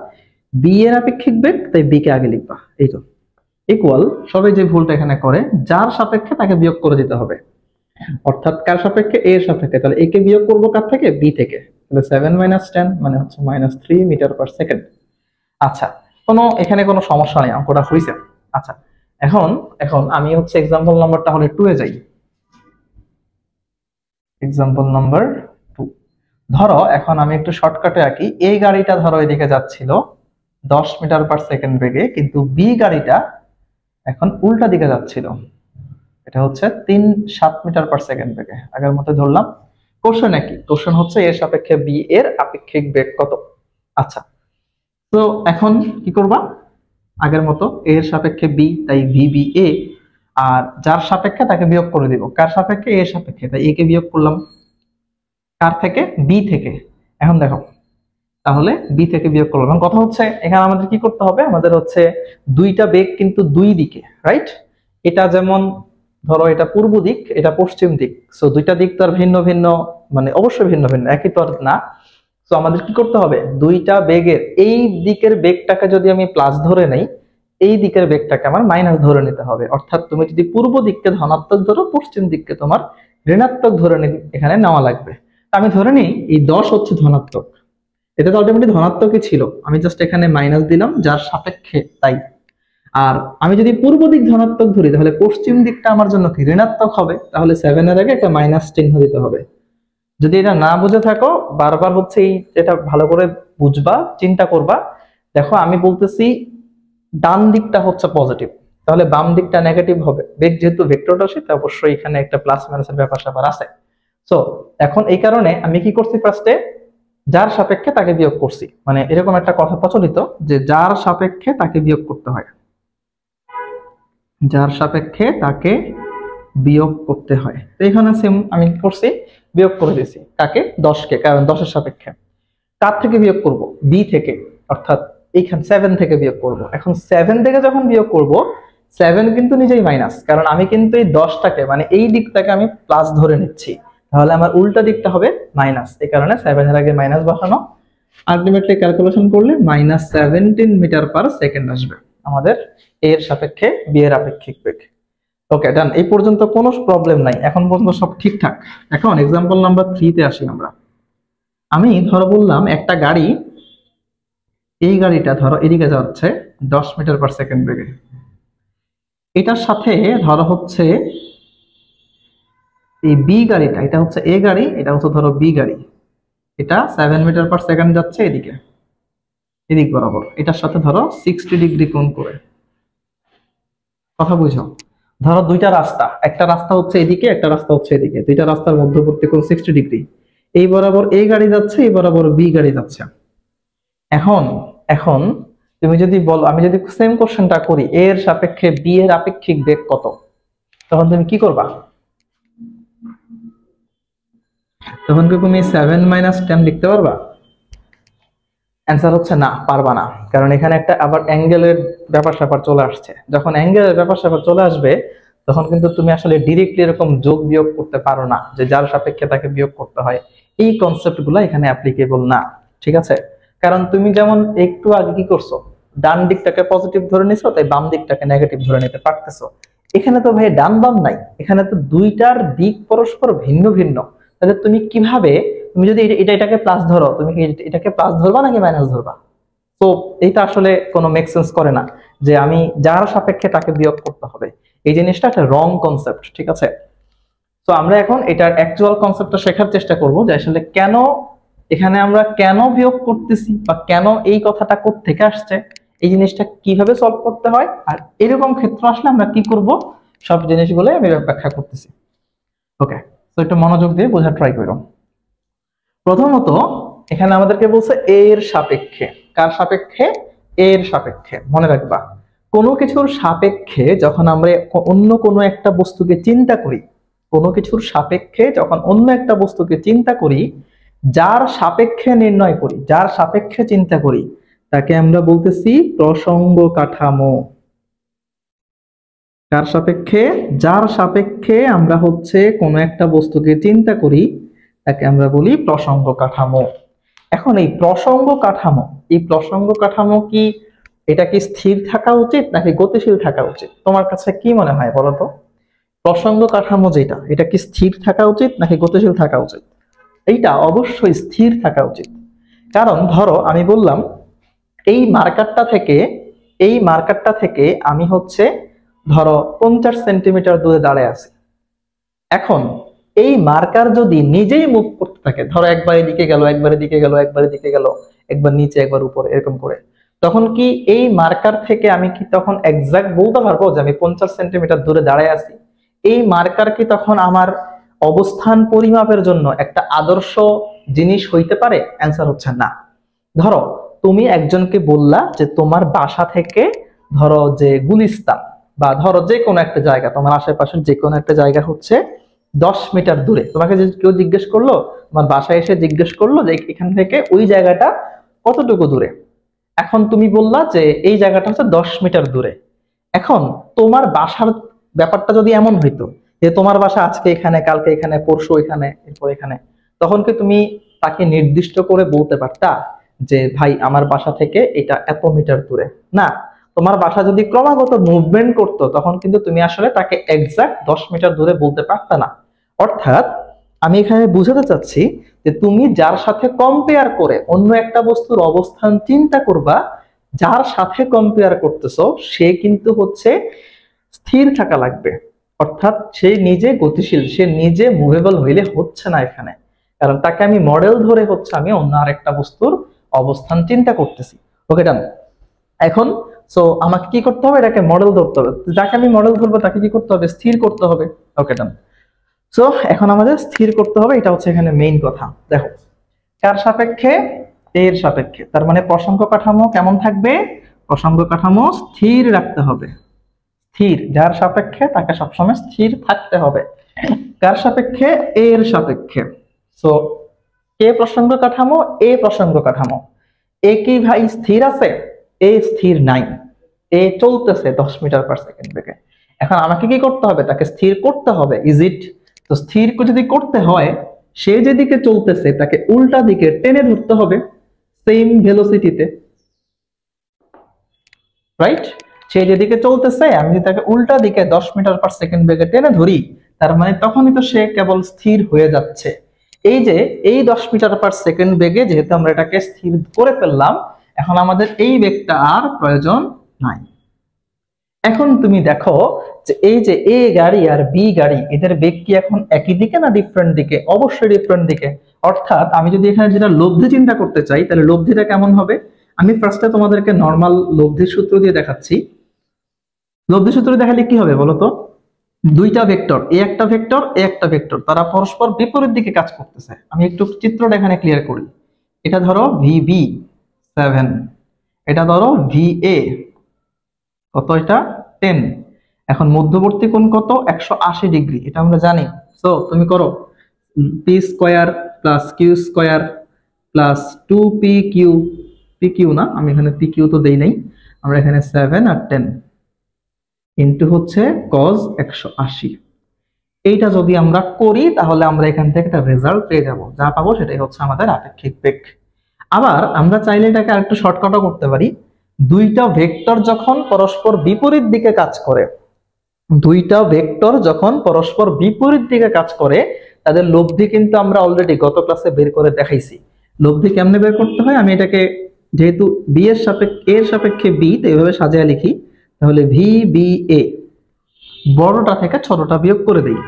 বি এর আপেক্ষিক বেগ তাই বি কে আগে লিখবা, এই তো। ইকুয়াল, সবাই যে ভুলটা এখানে করে, যার সাপেক্ষে তাকে বিয়োগ করে দিতে হবে, অর্থাৎ কার সাপেক্ষে? এ এর সাপেক্ষে, তাহলে এ কে বিয়োগ করবো কার থেকে? বি থেকে, তাহলে 7 - 10 মানে হচ্ছে -3 মিটার পার সেকেন্ড। আচ্ছা, এখানে কোনো সমস্যা নেই, অঙ্কটা হয়েছে। আচ্ছা, এখন এখন আমি হচ্ছে এক্সাম্পল নাম্বার তাহলে 2-এ যাই। এক্সাম্পল নাম্বার 2, ধরো এখন আমি একটু শর্টকাটে আঁকি, এই গাড়িটা ধরো এদিকে যাচ্ছিল 10 মিটার পার সেকেন্ড বেগে, কিন্তু বি গাড়িটা এখন উল্টা দিকে যাচ্ছিল, এটা হচ্ছে 7 মিটার পার সেকেন্ড বেগে। আগের মতো ধরলাম। কোশ্চেন একই, কোশ্চেন হচ্ছে এর সাপেক্ষে বি এর আপেক্ষিক বেগ কত। আচ্ছা, তো এখন কি করবা? আগের মতো এর সাপেক্ষে বি তাই ভিবি এ, আর যার সাপেক্ষে তাকে বিয়োগ করে দিব, কার সাপেক্ষে? এর সাপেক্ষে, তাই এ কে বিয়োগ করলাম কার থেকে? বি থেকে। এখন দেখো, তাহলে বি থেকে বিয়োগ করলাম। এখন কথা হচ্ছে এখানে আমাদের কি করতে হবে? আমাদের হচ্ছে দুইটা বেগ কিন্তু দুই দিকে, রাইট? এটা যেমন ধরো এটা পূর্ব দিক, এটা পশ্চিম দিক, সো দুইটা দিক তো আর ভিন্ন ভিন্ন, মানে অবশ্যই ভিন্ন ভিন্ন, একই তো আর না। তো আমাদের কি করতে হবে? দুইটা বেগের এই দিকের বেগটাকে যদি আমি প্লাস ধরে নেই, এই দিকের বেগটাকে আমার মাইনাস ধরে নিতে হবে। অর্থাৎ তুমি যদি পূর্ব দিককে ধনাত্মক ধরো, পশ্চিম দিককে তোমার ঋণাত্মক ধরে এখানে নেওয়া লাগবে। আমি ধরে নিই এই 10 হচ্ছে ধনাত্মক, এটা তো আলটিমেটলি ধনাত্মকই ছিল, আমি জাস্ট এখানে মাইনাস দিলাম যার সাপেক্ষে তাই। আর আমি যদি পূর্ব দিক ধনাত্মক ধরি, তাহলে পশ্চিম দিকটা আমার জন্য কি? ঋণাত্মক হবে, তাহলে 7 এর আগে একটা মাইনাস চিহ্ন দিতে হবে। যদি এটা না বুঝে থাকো, বারবার হচ্ছে এই এটা ভালো করে বুঝবা, চিন্তা করবা। দেখো আমি বলতেছি ডান দিকটা হচ্ছে পজিটিভ, তাহলে বাম দিকটা নেগেটিভ হবে। বেগ যেহেতু ভেক্টর রাশি, তাই অবশ্যই এখানে একটা প্লাস মাইনাসের ব্যাপার স্যাপার আছে। সো এখন এই কারণে আমি কি করছি? ফার্স্টে যার সাপেক্ষে তাকে বিয়োগ করছি, মানে এরকম একটা কথা প্রচলিত যে যার সাপেক্ষে তাকে বিয়োগ করতে হয়। যার সাপেক্ষে তাকে বিয়োগ করতে হয়। তো এখানে সেম আমি কি করছি, বিয়োগ করে দিয়েছি কাকে, 10কে, কারণ 10-এর সাপেক্ষে। কার থেকে বিয়োগ করব, বি থেকে, অর্থাৎ এইখানে 7 থেকে বিয়োগ করব। এখন 7 থেকে যখন বিয়োগ করব, 7 কিন্তু নিজেই মাইনাস, কারণ আমি কিন্তু এই 10টাকে মানে এই দিকটাকে আমি প্লাস ধরে নিচ্ছি, তাহলে আমার উল্টা দিকটা হবে মাইনাস। এই কারণে 7 এর আগে মাইনাস বসানো। আলটিমেটলি ক্যালকুলেশন করলে -17 মিটার পার সেকেন্ড আসবে আমাদের এর সাপেক্ষে বি এর আপেক্ষিক বেগ। ওকে ডান, এই পর্যন্ত কোনো প্রবলেম নাই, এখন পর্যন্ত সব ঠিকঠাক। এখন এক্সাম্পল নাম্বার 3 তে আসি আমরা। আমি ধরো বললাম একটা গাড়ি, এই গাড়িটা ধরো এদিকে যাচ্ছে 10 মিটার পার সেকেন্ড বেগে, এটার সাথে ধরো হচ্ছে এই বি গাড়িটা, এটা হচ্ছে এ গাড়ি, এটা হচ্ছে ধরো বি গাড়ি, এটা 7 মিটার পার সেকেন্ড যাচ্ছে এদিকে, এদিক বরাবর, এটার সাথে ধরো 60 ডিগ্রি কোণ করে। কথা বুঝো, ধরো দুইটা রাস্তা, একটা রাস্তা হচ্ছে এদিকে, একটা রাস্তা হচ্ছে এদিকে, দুইটা রাস্তার মধ্যবর্তী কোণ 60 ডিগ্রি। এই বরাবর এ গাড়ি যাচ্ছে, এই বরাবর বি গাড়ি যাচ্ছে। এখন এখন তুমি যদি বলো, আমি যদি সেম কোশ্চেনটা করি, এ এর সাপেক্ষে বি এর আপেক্ষিক বেগ কত, তখন তুমি কি করবা? তখন কি তুমি 7 - 10 লিখতে পারবা? অ্যান্সার হচ্ছে না, পারবা না, কারণ এখানে একটা আবার অ্যাঙ্গেলের ব্যাপার স্যাপার চলে আসছে। যখন অ্যাঙ্গেলের ব্যাপার স্যাপার চলে আসবে, তখন কিন্তু তুমি আসলে ডিরেক্টলি এরকম যোগ বিয়োগ করতে পারো না, যে যার সাপেক্ষে তাকে বিয়োগ করতে হয়। এই কনসেপ্ট গুলো এখানে অ্যাপ্লিকেবল না, ঠিক আছে? কারণ তুমি যেমন একটু আগে কি করছো, ডান দিকটাকে পজিটিভ ধরে নিছো, তাই বাম দিকটাকে নেগেটিভ ধরে নিতে পারতেছো। এখানে তো ভাই ডান বাম নাই, এখানে তো দুইটার দিক পরস্পর ভিন্ন ভিন্ন। তাহলে তুমি কিভাবে, তুমি যদি এটাকে প্লাস ধরো, তুমি কি এটাকে প্লাস ধরবা নাকি মাইনাস ধরবা? তো এইটা আসলে কোনো মেক সেন্স করে না যে আমি যার সাপেক্ষে তাকে বিয়োগ করতে হবে। এই জিনিসটা একটা রং কনসেপ্ট, ঠিক আছে? তো আমরা এখন এটার অ্যাকচুয়াল কনসেপ্টটা শেখার চেষ্টা করব, যে আসলে কেন এখানে আমরা কেন বিয়োগ করতেছি, বা কেন এই কথাটা কোথা থেকে আসছে, এই জিনিসটা কিভাবে সলভ করতে হয়, আর এরকম ক্ষেত্র আসলে আমরা কি করব, সব জিনিসগুলো আমি ব্যাখ্যা করতেছি। ওকে, তো একটু মনোযোগ দিয়ে বোঝার ট্রাই করো। প্রথমত এখানে আমাদেরকে বলছে এ এর সাপেক্ষে। কার সাপেক্ষে? এ এর সাপেক্ষে। মনে রাখবা, কোনো কিছুর সাপেক্ষে যখন আমরা অন্য কোনো একটা বস্তুকে চিন্তা করি, কোনো কিছুর সাপেক্ষে যখন অন্য একটা বস্তুকে চিন্তা করি, যার সাপেক্ষে নির্ণয় করি, যার সাপেক্ষে চিন্তা করি, তাকে আমরা বলতেছি প্রসঙ্গ কাঠামো। কার সাপেক্ষে? যার সাপেক্ষে আমরা হচ্ছে কোনো একটা বস্তুকে চিন্তা করি, তাকে আমরা বলি প্রসঙ্গ কাঠামো। এখন এই প্রসঙ্গ কাঠামো, এই প্রসঙ্গ কাঠামো কি, এটা কি স্থির থাকা উচিত নাকি গতিশীল থাকা উচিত? তোমার কাছে কি মনে হয় বলো তো? প্রসঙ্গ কাঠামো যেটা, এটা কি স্থির থাকা উচিত নাকি গতিশীল থাকা উচিত? এইটা অবশ্যই স্থির থাকা উচিত। কারণ ধরো আমি বললাম এই মার্কারটা থেকে, এই মার্কারটা থেকে আমি হচ্ছে ধরো 50 সেন্টিমিটার দূরে দাঁড়িয়ে আছি। এখন এই মার্কার যদি নিজেই মুভ করতে থাকে, ধরো একবার এদিকে গেল, একবার এদিকে গেল, একবার এদিকে গেল, একবার নিচে, একবার উপরে, এরকম করে, তখন কি এই মার্কার থেকে আমি কি তখন এক্সাক্ট বলতে পারবো যে আমি 50 সেন্টিমিটার দূরে দাঁড়ায় আছি? এই মার্কার কি তখন আমার অবস্থান পরিমাপের জন্য একটা আদর্শ জিনিস হইতে পারে? অ্যান্সার হচ্ছে না। ধরো তুমি একজনকে বললা যে তোমার বাসা থেকে ধরো যে গুলিস্তান, বা ধরো যে কোনো একটা জায়গা, তোমার আশেপাশের যে কোনো একটা জায়গা হচ্ছে 10 মিটার দূরে। তোমাকে যে কেউ জিজ্ঞেস করলো, তোমার বাসায় এসে জিজ্ঞেস করলো যে এখান থেকে ওই জায়গাটা কতটুকু দূরে, এখন তুমি বললা যে এই জায়গাটা হচ্ছে 10 মিটার দূরে। এখন তোমার বাসার ব্যাপারটা যদি এমন হইতো যে তোমার বাসা আজকে এখানে, কালকে এখানে, পরশু এখানে, এরপর এখানে, তখন কি তুমি তাকে নির্দিষ্ট করে বলতে পারতা যে ভাই আমার বাসা থেকে এটা এত মিটার দূরে? না। তোমার বাসা যদি ক্রমাগত মুভমেন্ট করতো, তখন কিন্তু তুমি আসলে তাকে এক্সাক্ট 10 মিটার দূরে বলতে পারতা না। অর্থাৎ আমি এখানে বুঝাতে চাচ্ছি যে তুমি যার সাথে কম্পেয়ার করে অন্য একটা বস্তুর অবস্থান চিন্তা করবা, যার সাথে কম্পেয়ার করতেছো সে কিন্তু হচ্ছে স্থির থাকা লাগবে। অর্থাৎ সে নিজে গতিশীল, সে নিজে মুভেবল হইলে হচ্ছে না এখানে, কারণ তাকে আমি মডেল ধরে হচ্ছে আমি অন্য আরেকটা বস্তুর অবস্থান চিন্তা করতেছি। ওকে ডান। এখন সো আমাকে কি করতে হবে? এটাকে মডেল ধরতে হবে। যাকে আমি মডেল ধরবো তাকে কি করতে হবে? স্থির করতে হবে। ওকে ডান। সো এখন আমাদের স্থির করতে হবে, এটা হচ্ছে এখানে মেইন কথা। দেখো, কার সাপেক্ষে? এর সাপেক্ষে। তার মানে প্রসঙ্গ কাঠামো কেমন থাকবে? প্রসঙ্গ কাঠামো স্থির রাখতে হবে। স্থির, যার সাপেক্ষে তাকে সবসময় স্থির থাকতে হবে। কার সাপেক্ষে? এর সাপেক্ষে। সো এ প্রসঙ্গ কাঠামো, এ প্রসঙ্গ কাঠামো। এ কি ভাই স্থির আছে? এ স্থির নাই, এ চলতেছে 10 মিটার পার সেকেন্ড বেগে। এখন আমাকে কি করতে হবে? তাকে স্থির করতে হবে। Is it? তো স্থির যদি করতে হয়, সে যেদিকে চলতেছে তাকে উল্টা দিকে টেনে ধরতে হবে সেম ভেলোসিটিতে, রাইট? সে যেদিকে চলতেছে আমি যদি তাকে উল্টা দিকে 10 মিটার পার সেকেন্ড বেগে টেনে ধরি, তার মানে তখনই তো সে কেবল স্থির হয়ে যাচ্ছে। এই যে এই 10 মিটার পার সেকেন্ড বেগে যেহেতু আমরা এটাকে স্থির করে ফেললাম, এখন আমাদের এই বেগটা আর প্রয়োজন নাই। এখন তুমি দেখো যে এই যে এ গাড়ি আর বি গাড়ি, এদের বেগ কি এখন একই দিকে না ডিফারেন্ট দিকে? অবশ্যই ডিফারেন্ট দিকে। অর্থাৎ আমি যদি এখানে যেটা লব্ধি চিন্তা করতে চাই, তাহলে লব্ধিটা কেমন হবে? আমি ফার্স্টে তোমাদেরকে নর্মাল লব্ধির সূত্র দিয়ে দেখাচ্ছি। লব্ধি সূত্র দেখালে কি হবে বলতো? দুইটা ভেক্টর, এ একটা ভেক্টর, এ একটা ভেক্টর, তারা পরস্পর বিপরীত দিকে কাজ করতেছে। আমি একটু চিত্রটা এখানে ক্লিয়ার করি। এটা ধরো VB 7, এটা ধরো VA কত? এটা 10। এখন মধ্যবর্তী কোণ কত? 180 ডিগ্রি, এটা আমরা জানি। সো তুমি করো P square plus Q square plus 2PQ, PQ না, আমি এখানে PQ তো দেই নাই, আমরা এখানে 7 আর 10 ইন্টু হচ্ছে cos 180। এইটা যদি আমরা করি তাহলে আমরা এখান থেকে একটা রেজাল্ট পেয়ে যাব, যা পাবো সেটাই হচ্ছে আমাদের আপেক্ষিক বেগ। আবার আমরা চাইলে এটাকে আরেকটু শর্টকাটও করতে পারি। দুইটা ভেক্টর যখন পরস্পর বিপরীত দিকে কাজ করে, দুইটা ভেক্টর যখন পরস্পর বিপরীত দিকে কাজ করে, তাদের লব্ধি কিন্তু আমরা অলরেডি গত ক্লাসে বের করে দেখাইছি। লব্ধি কেমনে বের করতে হয়? আমি এটাকে যেহেতু বি এর সাপেক্ষে, এর সাপেক্ষে বি, তো এইভাবে সাজিয়ে লিখি। তাহলে VBA, বড়টা থেকে ছোটটা বিয়োগ করে দেই।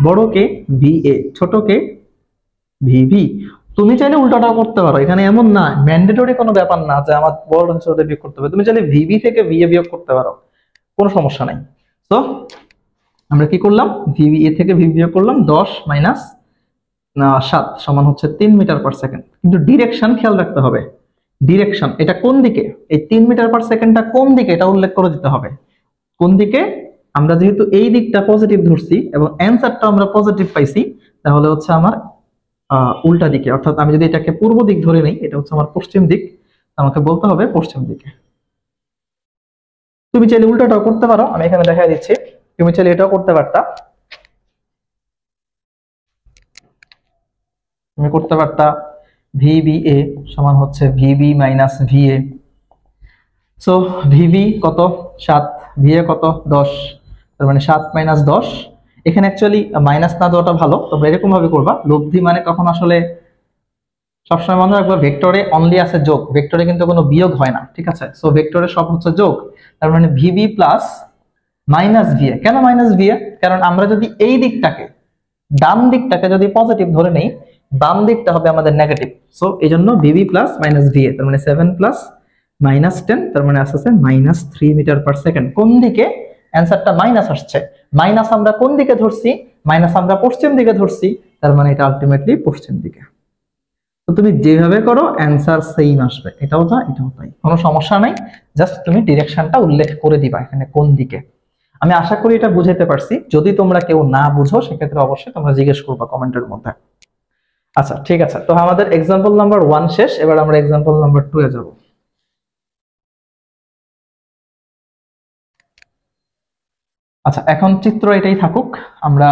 বড়কে VA, ছোটকে VB। তুমি চাইলে উল্টাটাও করতে পারো, এখানে এমন না, ম্যান্ডেটরি কোনো ব্যাপার না যে আমার বড় ছোট বিয়োগ করতে হবে। তুমি চাইলে VB থেকে VA বিয়োগ করতে পারো, কোনো সমস্যা নাই। তো আমরা কি করলাম? VBA থেকে VB বিয়োগ করলাম। 10 মাইনাস 7 সমান হচ্ছে 3 মিটার পার সেকেন্ড। কিন্তু ডিরেকশন খেয়াল রাখতে হবে। ডিরেকশন এটা কোন দিকে? এই 3 মিটার পার সেকেন্ডটা কোন দিকে এটা উল্লেখ করে দিতে হবে। কোন দিকে? আমরা যেহেতু এই দিকটা পজিটিভ ধরছি এবং অ্যানসারটা আমরা পজিটিভ পাইছি, তাহলে হচ্ছে আমার উল্টা দিকে। অর্থাৎ আমি যদি এটাকে পূর্ব দিক ধরে নেই, এটা হচ্ছে আমার পশ্চিম দিক, আমাকে বলতে হবে পশ্চিম দিকে। তুমি চাইলে উল্টাটাও করতে পারো, আমি এখানে দেখাই দিচ্ছি। তুমি চাইলে এটাও করতে পারতা, তুমি করতে পারতা VBA সমান হচ্ছে VB minus VA। So VB কত? 7, VA কত? 10, তার মানে 7 মাইনাস 10। এখানে অ্যাকচুয়ালি মাইনাস না দেওয়াটা ভালো, তবে এরকম ভাবে করবা। লব্ধি মানে তখন আসলে সবসময় মনে রাখবা ভেক্টরে অনলি আছে যোগ, ভেক্টরে কিন্তু কোনো বিয়োগ হয় না, ঠিক আছে? সো ভেক্টরে সব হচ্ছে যোগ, তার মানে VB প্লাস মাইনাস VA। কেন মাইনাস VA? কারণ আমরা যদি এই দিকটাকে, ডান দিকটাকে যদি পজিটিভ ধরে নেই, বাম দিকটা হবে আমাদের নেগেটিভ। সো এই জন্য VB প্লাস মাইনাস VA, তার মানে 7 প্লাস মাইনাস 10, তার মানে আসছে মাইনাস 3 মিটার পার সেকেন্ড। কোন দিকে? অ্যান্সারটা মাইনাস আসছে। মাইনাস আমরা কোন দিকে ধরছি? মাইনাস আমরা পশ্চিম দিকে ধরছি, তার মানে এটা আলটিমেটলি পশ্চিম দিকে। তো তুমি যেভাবে করো অ্যান্সার সেম আসবে, এটাও যা এটাও তাই, কোনো সমস্যা নাই। জাস্ট তুমি ডিরেকশনটা উল্লেখ করে দিবা এখানে কোন দিকে। আমি আশা করি এটা বুঝাতে পারছি। যদি তোমরা কেউ না বুঝো সেক্ষেত্রে অবশ্যই তোমরা জিজ্ঞেস করবা কমেন্টের মধ্যে। আচ্ছা ঠিক আছে, তো আমাদের এক্সাম্পল নাম্বার 1 শেষ, এবার আমরা এক্সাম্পল নাম্বার 2 এ যাব। আচ্ছা এখন চিত্র এটাই থাকুক, আমরা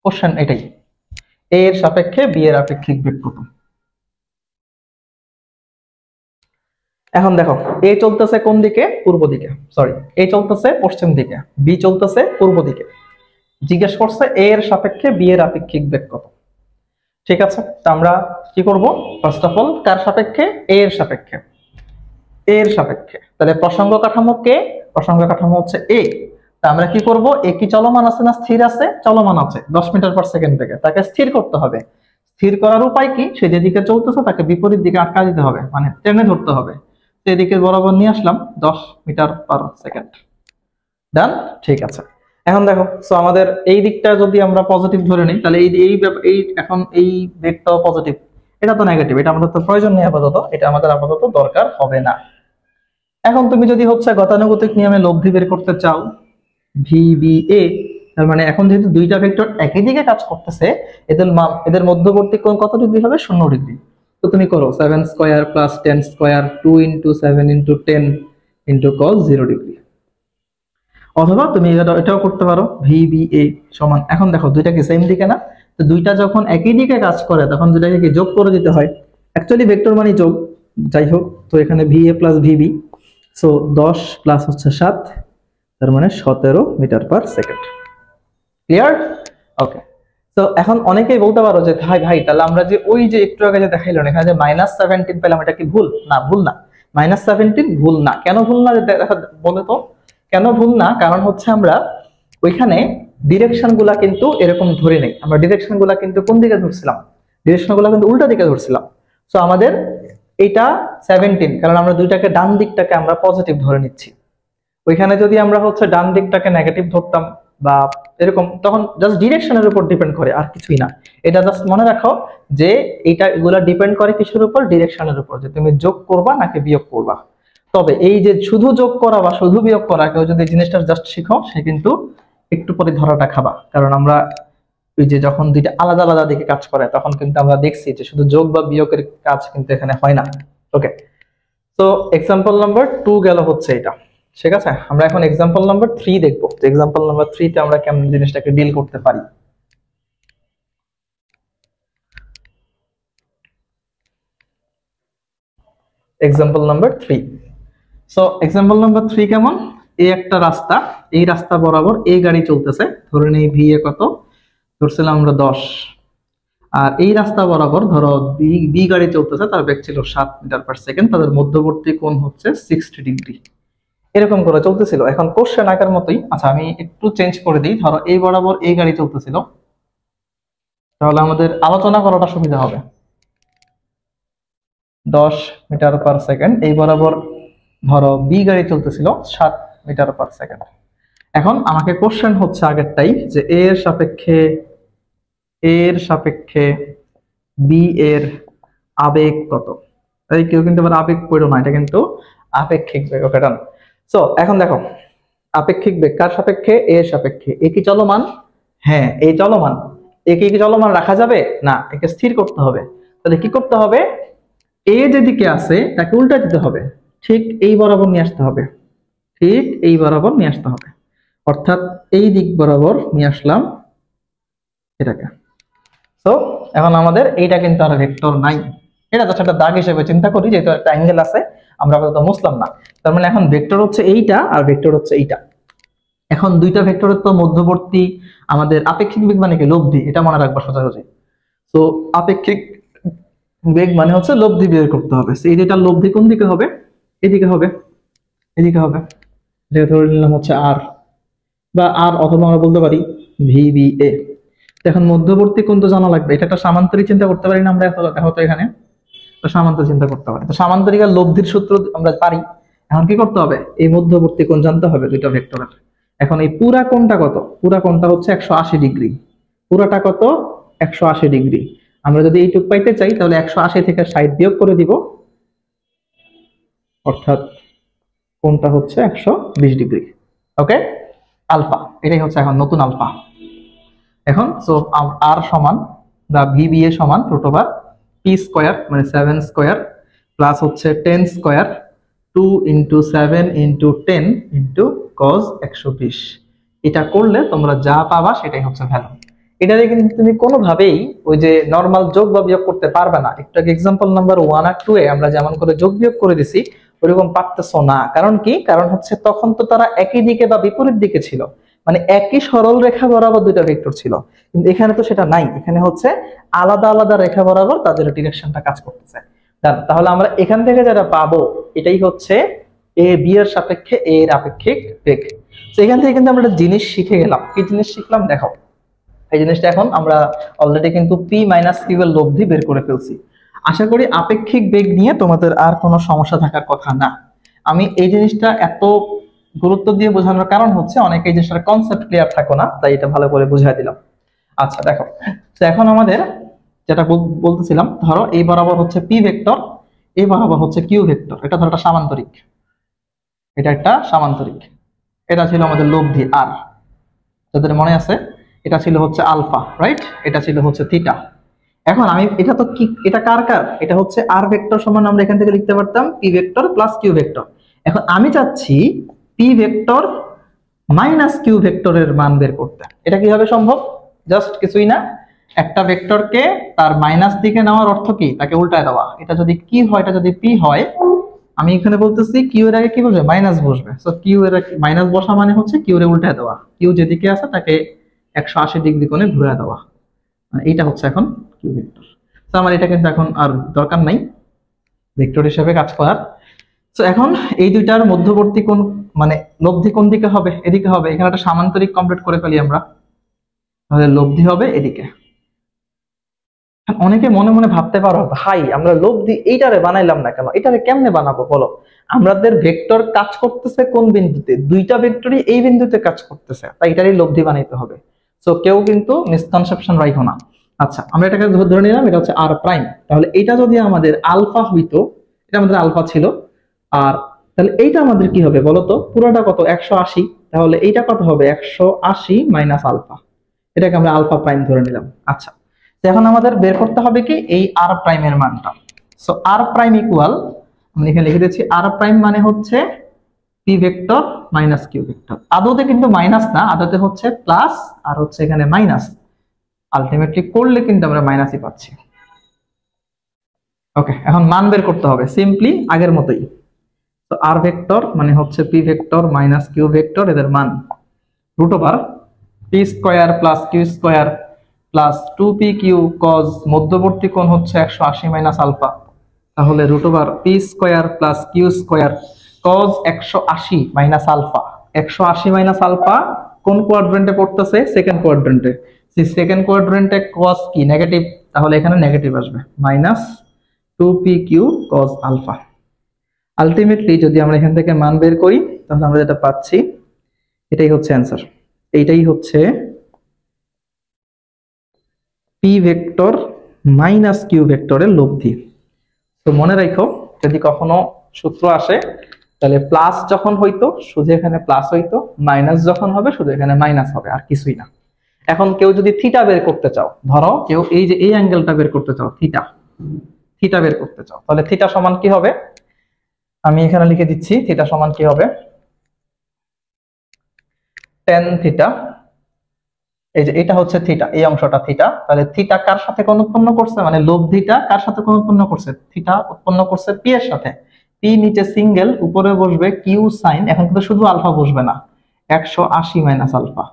কোশ্চেন এটাই, এ এর সাপেক্ষে বি এর আপেক্ষিক বেগ কত। এখন দেখো এ চলতেছে কোন দিকে? পূর্ব দিকে, সরি এ চলতেছে পশ্চিম দিকে, বি চলতেছে পূর্ব দিকে। জিজ্ঞেস করছে এ এর সাপেক্ষে বি এর আপেক্ষিক বেগ কত। ঠিক আছে, তো আমরা কি করব? ফার্স্ট অফ অল কার সাপেক্ষে? এ এর সাপেক্ষে। এ এর সাপেক্ষে, তাহলে প্রসঙ্গ কাঠামো কে? প্রসঙ্গ কাঠামো হচ্ছে এ। তা আমরা কি করব? এ কি চলমান আছে না স্থির আছে? চলমান আছে 10 মিটার পার সেকেন্ড থেকে, তাকে স্থির করতে হবে। স্থির করার উপায় কি? সে যেদিকে চলতেছে তাকে বিপরীত দিকে আটকা দিতে হবে, মানে টেনে ধরতে হবে। এদিকে বরাবর নিয়ে আসলাম 10 মিটার পার সেকেন্ড। ডান, ঠিক আছে। এখন দেখো, সো আমাদের এই দিকটা যদি আমরা পজিটিভ ধরে নিই, তাহলে এই এখন এই বেগটাও পজিটিভ, এটা তো নেগেটিভ, এটা আমাদের তো প্রয়োজন নেই আপাতত, এটা আমাদের আপাতত দরকার হবে না। এখন তুমি যদি হচ্ছে গতানুগতিক নিয়মে লব্ধি বের করতে চাও VBA, তার মানে এখন যেহেতু দুইটা ভেক্টর একই দিকে কাজ করতেছে, এদের মধ্যবর্তী কোণ কত ডিগ্রি হবে? 0 ডিগ্রি। তো তুমি করো 7 square plus 10 square 2 into 7 into 10 into cos 0 degree. অথবা তুমি এটাও করতে পারো VBA সমান, এখন দেখো দুইটা কি সেম দিকে না, তো দুইটা যখন একই দিকে কাজ করে তখন দুইটাকে কি যোগ করে দিতে হয়, অ্যাকচুয়ালি ভেক্টর মানে যোগ, যাই হোক। তো এখানে VA plus VB, so 10 plus হচ্ছে 7, তার মানে 17 মিটার পার সেকেন্ড। ক্লিয়ার? ওকে। তো এখন অনেকেই বলতে পারো যে ভাই ভাই তাহলে আমরা যে ওই যে একটু আগে যে দেখাইলাম এখানে যে -17 পেলাম, এটা কি ভুল? না, ভুল না। -17 ভুল না। কেন ভুল না বলে তো? কেন ভুল না? কারণ হচ্ছে আমরা ওইখানে ডিরেকশন গুলা কিন্তু এরকম ধরে নেই, আমরা ডিরেকশন গুলা কিন্তু কোন দিকে ধরছিলাম? ডিরেকশন গুলা কিন্তু উল্টা দিকে ধরছিলাম। সো আমাদের এটা 17, কারণ আমরা দুইটাকে ডান দিকটাকে আমরা পজিটিভ ধরে নিচ্ছি। ওইখানে যদি আমরা হচ্ছে ডান দিকটাকে নেগেটিভ ধরতাম বা এরকম, তখন জাস্ট ডিরেকশনের উপর ডিপেন্ড করে, আর কিছুই না। এটা জাস্ট মনে রাখো যে এগুলা ডিপেন্ড করে কিসের উপর? ডিরেকশনের উপর, যে তুমি যোগ করবা নাকি বিয়োগ করবা। তবে এই যে শুধু যোগ করা বা শুধু বিয়োগ করা, কেউ যদি জিনিসটা জাস্ট শিখো সে কিন্তু একটু পরে ধরাটা খাবা। কারণ আমরা ওই যে যখন দুইটা আলাদা আলাদা দিকে কাজ করে তখন কিন্তু আমরা দেখছি যে শুধু যোগ বা বিয়োগের কাজ কিন্তু এখানে হয় না। ওকে, তো এক্সাম্পল নাম্বার 2 গেল হচ্ছে এটা। ঠিক আছে, আমরা এখন এক্সাম্পল নাম্বার 3 দেখবো। তো এক্সাম্পল নাম্বার 3 তে আমরা কেমন জিনিসটাকে ডিল করতে পারি। Example number 3। So example number 3 কেমন? এই একটা রাস্তা, এই রাস্তা বরাবর এই গাড়ি চলতেছে, ধরে নেই VA কত ধরছিলাম আমরা 10, আর এই রাস্তা বরাবর ধরো বি গাড়ি চলতেছে, তার বেগ ছিল 7 মিটার পার সেকেন্ড, তাদের মধ্যবর্তী কোণ হচ্ছে 60 ডিগ্রি। এরকম করে চলতেছিল। এখন কোশ্চেন আকার মতোই, আচ্ছা আমি একটু চেঞ্জ করে দিই, ধরো এই বরাবর এই গাড়ি চলতেছিল, তাহলে আমাদের আলোচনা করাটা সুবিধা হবে। 10 মিটার পার সেকেন্ড, এই বরাবর ধরো বি গাড়ি চলতেছিল 7 মিটার পার সেকেন্ড। এখন আমাকে কোশ্চেন হচ্ছে আগেরটাই, যে এর সাপেক্ষে বি এর আবেগ কত। তাই কেউ কিন্তু আবার আবেগ পড়ো না, এটা কিন্তু আপেক্ষিক বেগ। ওকে, ডান। সো এখন দেখো, আপেক্ষিক বেগ কার সাপেক্ষে? এর সাপেক্ষে। এ কি চলমান? হ্যাঁ, এই চলমান। একে কি চলমান রাখা যাবে না, একে স্থির করতে হবে। তাহলে কি করতে হবে? এ যেদিকে আছে তাকে উল্টা দিতে হবে, ঠিক এই বরাবর নিয়ে আসতে হবে, ঠিক এই বরাবর নিয়ে আসতে হবে, অর্থাৎ এই দিক বরাবর নিয়ে আসলাম এটাকে। তো এখন আমাদের এইটা কিন্তু আর ভেক্টর নাই, এটা জাস্ট একটা দাগ হিসেবে চিন্তা করি, যেহেতু একটা অ্যাঙ্গেল আছে আমরা আপাতত মুছলাম না। তার মানে এখন ভেক্টর হচ্ছে এইটা আর ভেক্টর হচ্ছে এইটা। এখন দুইটা ভেক্টরের তো মধ্যবর্তী আমাদের আপেক্ষিক বেগ মানে কি? লব্ধি, এটা মনে রাখবা সোজাসুজি। তো আপেক্ষিক বেগ মানে হচ্ছে লব্ধি বের করতে হবে। এই যেটা লব্ধি কোন দিকে হবে? এদিকে হবে, এদিকে হবে, যেটা ধরে নিলাম হচ্ছে আর, বা আর, অথবা আমরা বলতে পারি VBA। এখন মধ্যবর্তী কোণ তো জানা লাগবে, এটা একটা সামান্তরিক চিন্তা করতে পারি না আমরা? দেখো তো এখানে তো সামান্তরিক চিন্তা করতে পারি, তো সামান্তরিক আর লব্ধির সূত্র আমরা পারি। এখন কি করতে হবে? এই মধ্যবর্তী কোণ জানতে হবে দুইটা ভেক্টরের। এখন এই পুরা কোণটা কত? পুরা কোণটা হচ্ছে 180 ডিগ্রি। পুরাটা কত? 180 ডিগ্রি। আমরা যদি এইটুক পাইতে চাই তাহলে 180 থেকে 60 বিয়োগ করে দিব, অর্থাৎ কোণটা হচ্ছে 120 ডিগ্রি। ওকে, আলফা, এটাই হচ্ছে এখন নতুন আলফা। এখন সো আর সমান বা VBA সমান √, পি স্কয়ার মানে 7 স্কয়ার প্লাস হচ্ছে 10 square 2 into 7 into 10 into cos 120। এটা করলে তোমরা যা পাবা সেটাই হচ্ছে ভ্যালু। এটাতে কিন্তু তুমি কোনোভাবেই ওই যে নরমাল যোগ বা বিয়োগ করতে পারবে না। একটু আগে এক্সাম্পল নাম্বার 1 আর 2 এ আমরা যেমন করে যোগ বিয়োগ করে দিছি ওইরকম পারতেছো না। কারণ কি? কারণ হচ্ছে তখন তো তারা একই দিকে বা বিপরীত দিকে ছিল, মানে একই সরল রেখা বরাবর দুইটা ভেক্টর ছিল, কিন্তু এখানে তো সেটা নাই। এখানে হচ্ছে আলাদা আলাদা রেখা বরাবর তাদের ডিরেকশনটা কাজ করতেছে। তাহলে আমরা এখান থেকে যেটা পাবো এটাই হচ্ছে এ বি এর সাপেক্ষে এ এর আপেক্ষিক বেগ। তো এখান থেকে কিন্তু আমরা একটা জিনিস শিখে গেলাম। কি জিনিস শিখলাম দেখো, এই জিনিসটা এখন আমরা অলরেডি কিন্তু পি মাইনাস কিউ এর লব্ধি বের করে ফেলছি। আশা করি আপেক্ষিক বেগ নিয়ে তোমাদের আর কোনো সমস্যা থাকার কথা না। আমি এই জিনিসটা এত গুরুত্ব দিয়ে বোঝানোর কারণ হচ্ছে অনেকে এই জিনিসটার কনসেপ্ট ক্লিয়ার থাকো না, তাই এটা ভালো করে বুঝাই দিলাম। আচ্ছা দেখো, তো এখন আমাদের যেটা বলতেছিলাম, ধরো এই বরাবর হচ্ছে পি ভেক্টর, এই বরাবর হচ্ছে কিউ ভেক্টর, এটা ধরো একটা সামান্তরিক। এই যে পি আর কিউ, এই দুইটা হচ্ছে সামান্তরিক। এই যে পি আর কিউ, এই দুইটা হচ্ছে সামান্তরিক। এখন এই যে এটা একটা সামান্তরিক। এটা ছিল আমাদের লব্ধি আর, যাদের মনে আছে এটা ছিল হচ্ছে আলফা, রাইট? এটা ছিল হচ্ছে থিটা। এখন আমি এটা তো কি, এটা কার কার, এটা হচ্ছে আর ভেক্টর সমান আমরা এখান থেকে লিখতে পারতাম P vector plus Q vector. এখন আমি চাচ্ছি পি ভেক্টর মাইনাস কিউ ভেক্টরের মান বের করতে। এটা কিভাবে সম্ভব? জাস্ট কিছুই না, একটা ভেক্টরকে তার মাইনাস দিকে নেওয়ার অর্থ কি, তাকে উল্টায় দেওয়া। এটা যদি কি হয়, এটা যদি পি হয়, আমি এখানে বলতেছি কিউ এর আগে কি বসবে, মাইনাস বসবে। সো কিউ এর মাইনাস বসা মানে হচ্ছে কিউ এর উল্টায় দেওয়া, কিউ যেদিকে আছে তাকে 180 ডিগ্রি কোণে ঘুরে দেওয়া। মানে এইটা হচ্ছে এখন কিউ ভেক্টর। তো আমার এটা কিন্তু এখন আর দরকার নাই ভেক্টর হিসেবে কাজ করার। তো এখন এই দুইটার মধ্যবর্তী কোণ মানে লব্ধি কোন দিকে হবে, এদিকে হবে। এখানে একটা সামান্তরিক কমপ্লিট করে ফেলি আমরা, তাহলে লব্ধি হবে এদিকে। অনেকে মনে মনে ভাবতে পারো, ভাই আমরা লব্ধি এইটারে বানাইলাম না কেন, এটারে কেমনে বানাবো বলো? আমাদের ভেক্টর কাজ করতেছে কোন বিন্দুতে, দুইটা ভেক্টরই এই বিন্দুতে কাজ করতেছে, তাই এটারই লব্ধি বানাইতে হবে। সো কেউ কিন্তু মিসকনসেপশন রাখো না। আচ্ছা, আমরা এটাকে ধরে নিলাম এটা হচ্ছে আর প্রাইম। তাহলে এটা যদি আমাদের আলফা হইতো, এটা আমাদের আলফা ছিল, আর তাহলে এইটা আমাদের কি হবে বলতো? পুরোটা কত, 180। তাহলে এইটা কত হবে, 180 মাইনাস আলফা। এটাকে আমরা আলফা প্রাইম ধরে নিলাম। আচ্ছা, এখন আমাদের বের করতে হবে কি এই আর প্রাইমের মানটা। সো আর প্রাইম ইকুয়াল, আমি এখানে লিখে দিচ্ছি আর প্রাইম মানে হচ্ছে P vector minus Q vector. আদতে কিন্তু মাইনাস না, আদতে হচ্ছে প্লাস, আর হচ্ছে এখানে মাইনাস। আলটিমেটলি করলে কিন্তু আমরা মাইনাসই পাচ্ছি। ওকে, এখন মান বের করতে হবে সিম্পলি আগের মতোই। তো আর ভেক্টর মানে হচ্ছে P vector minus Q vector, এদের মান root over P square plus Q square plus 2p Q cos মধ্যবর্তী কোণ হচ্ছে 180 মাইনাস আলফা। তাহলে root over P square plus Q square cos 180 minus alpha. 180 minus alpha কোন কোয়াড্রেন্টে পড়তেছে? সেকেন্ড কোয়াড্রেন্টে। সেই সেকেন্ড কোয়াড্রেন্টে কজ কি, নেগেটিভ, তাহলে এখানে নেগেটিভ আসবে, minus 2p Q cos alpha. Ultimately যদি আমরা এখান থেকে মান বের করি, তাহলে আমরা যেটা পাচ্ছি এটাই হচ্ছে অ্যান্সার। এইটাই হচ্ছে পি ভেক্টর মাইনাস কিউ ভেক্টরের লব্ধি। তো মনে রাখো, যদি কখনো সূত্র আসে তাহলে প্লাস যখন হইতো শুধু এখানে প্লাস হইতো, মাইনাস যখন হবে শুধু এখানে মাইনাস হবে, আর কিছুই না। এখন কেউ যদি থিটা বের করতে চাও, ধরো কেউ এই যে এই অ্যাঙ্গেলটা বের করতে চাও, থিটা, থিটা বের করতে চাও, তাহলে থিটা সমান কি হবে? আমি এখানে লিখে দিচ্ছি থিটা সমান কি হবে, টেন থিটা। এই যে এটা হচ্ছে থিটা, এই অংশটা থিটা। তাহলে থিটা কার সাথে কোণ উৎপন্ন করছে, মানে লব্ধিটা কার সাথে কোণ উৎপন্ন করছে? থিটা উৎপন্ন করছে পি এর সাথে। পি নিচে সিঙ্গেল, উপরে বসবে কিউ সাইন, এখন কিন্তু শুধু আলফা বসবে না, 180 মাইনাস আলফা,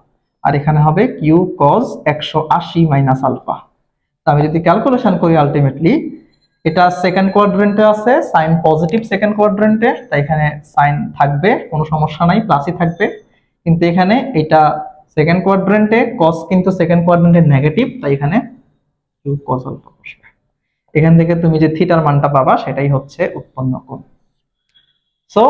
আর এখানে হবে কিউ কজ 180 মাইনাস আলফা। আমি যদি ক্যালকুলেশন করি আলটিমেটলি এটা সেকেন্ড কোয়াড্রেন্টে আছে, সাইন পজিটিভ সেকেন্ড কোয়াড্রেন্টে, তাই এখানে সাইন থাকবে, কোনো সমস্যা নাই, প্লাসই থাকবে। কিন্তু এখানে এটা সেকেন্ড কোয়াড্রেন্টে, কস কিন্তু সেকেন্ড কোয়াড্রেন্টে নেগেটিভ, তাই এখানে কিউ কস আলফা বসবে। এখান থেকে তুমি যে থিটার মানটা পাবা সেটাই হচ্ছে উৎপন্ন কোণ। সো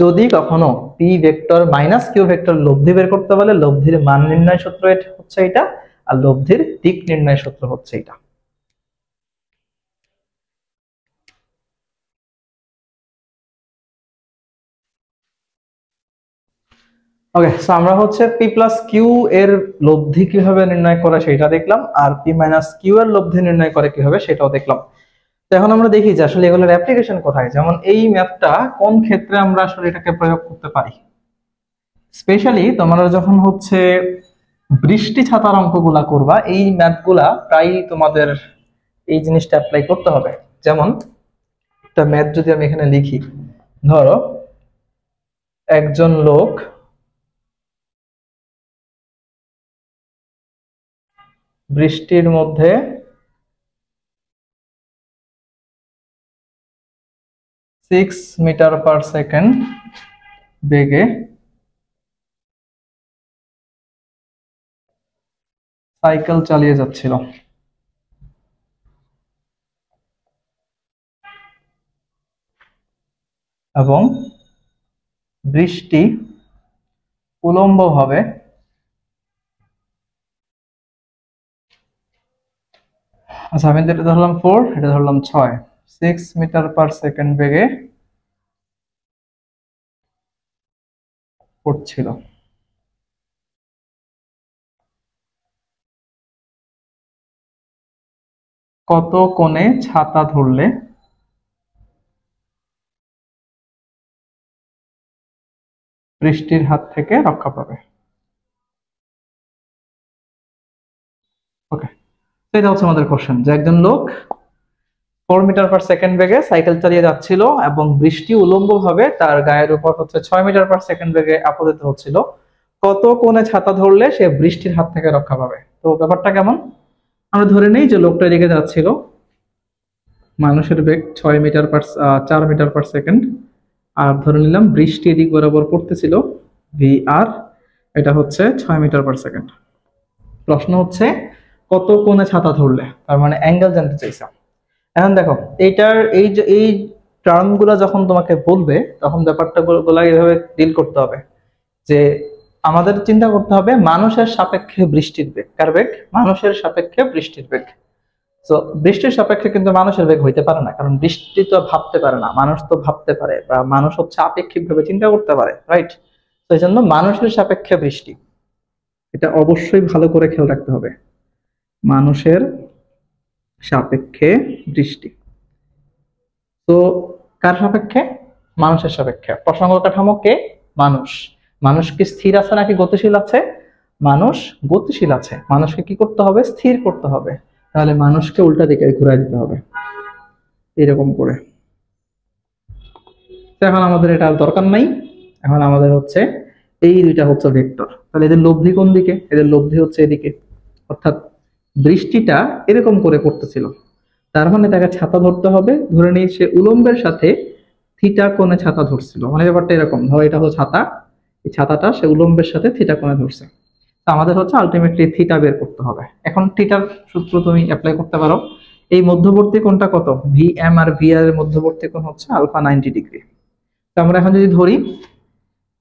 যদি কখনো P vector minus Q vector লব্ধি বের করতে বলে, লব্ধির মান নির্ণয় সূত্র হচ্ছে এটা, আর লব্ধির দিক নির্ণয় সূত্র হচ্ছে এটা। ওকে, সো আমরা হচ্ছে পি প্লাস কিউ এর লব্ধি কিভাবে নির্ণয় করে সেটা দেখলাম, আর পি মাইনাস কিউ এর লব্ধি নির্ণয় করে কিভাবে সেটাও দেখলাম। তো এখন আমরা দেখি যে আসলে এগুলোর অ্যাপ্লিকেশন কোথায়, যেমন এই ম্যাথটা কোন ক্ষেত্রে আমরা আসলে এটাকে প্রয়োগ করতে পারি। স্পেশালি তোমরা যখন হচ্ছে বৃষ্টি ছাতার অঙ্কগুলা করবা, এই ম্যাথগুলা প্রায় তোমাদের এই জিনিসটা অ্যাপ্লাই করতে হবে। যেমন একটা ম্যাথ যদি আমি এখানে লিখি, ধরো একজন লোক বৃষ্টির মধ্যে 6 মিটার পার সেকেন্ড বেগে সাইকেল চালিয়ে যাচ্ছিল, এবং বৃষ্টি উলম্বভাবে আচ্ছা আমি এটা ধরলাম 4, এটা ধরলাম 6, 6 মিটার পার সেকেন্ড বেগে পড়ছিল। কত কোণে ছাতা ধরলে বৃষ্টির হাত থেকে রক্ষা পাবে? ওকে, এটা হচ্ছে আমাদের কোশ্চেন যে একজন লোক 4 মিটার পার সেকেন্ড বেগে সাইকেল চালিয়ে যাচ্ছিল এবং বৃষ্টি উলম্ব ভাবে তার গায়ের উপর হচ্ছে 6 মিটার পার সেকেন্ড বেগে আপতিত হচ্ছিল। কত কোণে ছাতা ধরলে সে বৃষ্টির হাত থেকে রক্ষা পাবে? তো ব্যাপারটা কেমন, আমরা ধরে নিই যে লোকটা এদিকে যাচ্ছিল, মানুষের বেগ 4 মিটার পার সেকেন্ড, আর ধরে নিলাম বৃষ্টি এদিক বরাবর পড়তেছিল ভি আর, এটা হচ্ছে 6 মিটার পার সেকেন্ড। প্রশ্ন হচ্ছে কত কোণে ছাতা ধরলে, তার মানে অ্যাঙ্গেল জানতে চাইছে। এখন দেখো এই টার্ম গুলা যখন তোমাকে বলবে তখন ব্যাপারটা গুলা এইভাবে ডিল করতে হবে যে আমাদের চিন্তা করতে হবে মানুষের সাপেক্ষে বৃষ্টির বেগ। কার বেগ? মানুষের সাপেক্ষে বৃষ্টির বেগ। তো বৃষ্টির সাপেক্ষে কিন্তু মানুষের বেগ হইতে পারে না, কারণ বৃষ্টি তো ভাবতে পারে না, মানুষ তো ভাবতে পারে, বা মানুষ হচ্ছে আপেক্ষিক ভাবে চিন্তা করতে পারে, রাইট? তো এই জন্য মানুষের সাপেক্ষে বৃষ্টি, এটা অবশ্যই ভালো করে খেয়াল রাখতে হবে। মানুষের সাপেক্ষে বৃষ্টি। তো কার সাপেক্ষে? মানুষের সাপেক্ষে। প্রসঙ্গ কাঠামো কে? মানুষ। মানুষ কি স্থির আছে নাকি গতিশীল আছে? মানুষ গতিশীল আছে। মানুষকে কি করতে হবে? স্থির করতে হবে। তাহলে মানুষকে উল্টা দিকে ঘুরাই দিতে হবে এরকম করে। এখন আমাদের এটা দরকার নাই, এখন আমাদের হচ্ছে এই দুইটা হচ্ছে ভেক্টর। তাহলে এদের লব্ধি কোন দিকে? এদের লব্ধি হচ্ছে এদিকে, অর্থাৎ বৃষ্টিটা এরকম করে পড়তেছিল, তার মানে তাকে ছাতা ধরতে হবে। ধরে নিই সে উলম্বের সাথে থিটা কোণে ছাতা ধরছিল, মানে ব্যাপারটা এরকম, ধরো এটা হলো ছাতা, এই ছাতাটা সে উলম্বের সাথে থিটা কোণে ধরছে। তো আমাদের হচ্ছে আলটিমেটলি থিটা বের করতে হবে। এখন থিটার সূত্র তুমি অ্যাপ্লাই করতে পারো। এই মধ্যবর্তী কোণটা কত? ভি এম আর ভি আর এর মধ্যবর্তী কোণ হচ্ছে আলফা 90 ডিগ্রি। তো আমরা এখন যদি ধরি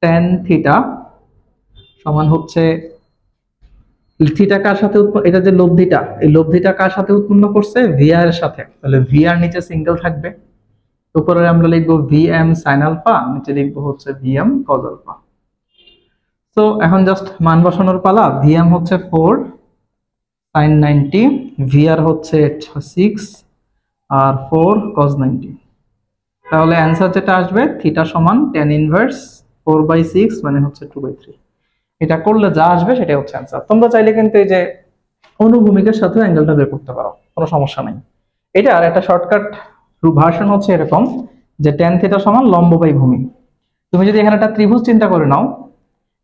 tan থিটা সমান হচ্ছে থিটা কার সাথে এটা যে লব্ধিটা, এই লব্ধিটা কার সাথে উৎপন্ন করছে? ভিআর এর সাথে। তাহলে ভিআর নিচে সিঙ্গেল থাকবে, উপরে আমরা লিখবো ভিএম সাইন আলফা, নিচে লিখবো হচ্ছে ভিএম কজ আলফা। তো এখন জাস্ট মান বসানোর পালা। ভিএম হচ্ছে 4 সাইন 90, ভিআর হচ্ছে 6 আর 4 কজ 90। তাহলে অ্যান্সার যেটা আসবে থিটা সমান tan ইনভার্স 4/6 মানে হচ্ছে 2/3। এটা করলে যা আসবে সেটাই হচ্ছে অ্যান্সার। তোমরা চাইলে কিন্তু এই যে অনুভূমিকের সাথে অ্যাঙ্গেলটা বের করতে পারো, কোনো সমস্যা নাই। এটা আর একটা শর্টকাট ভার্সন হচ্ছে এরকম যে tan থিটা সমান লম্ব বাই ভূমি। তুমি যদি এখানে একটা ত্রিভুজ চিন্তা করে নাও,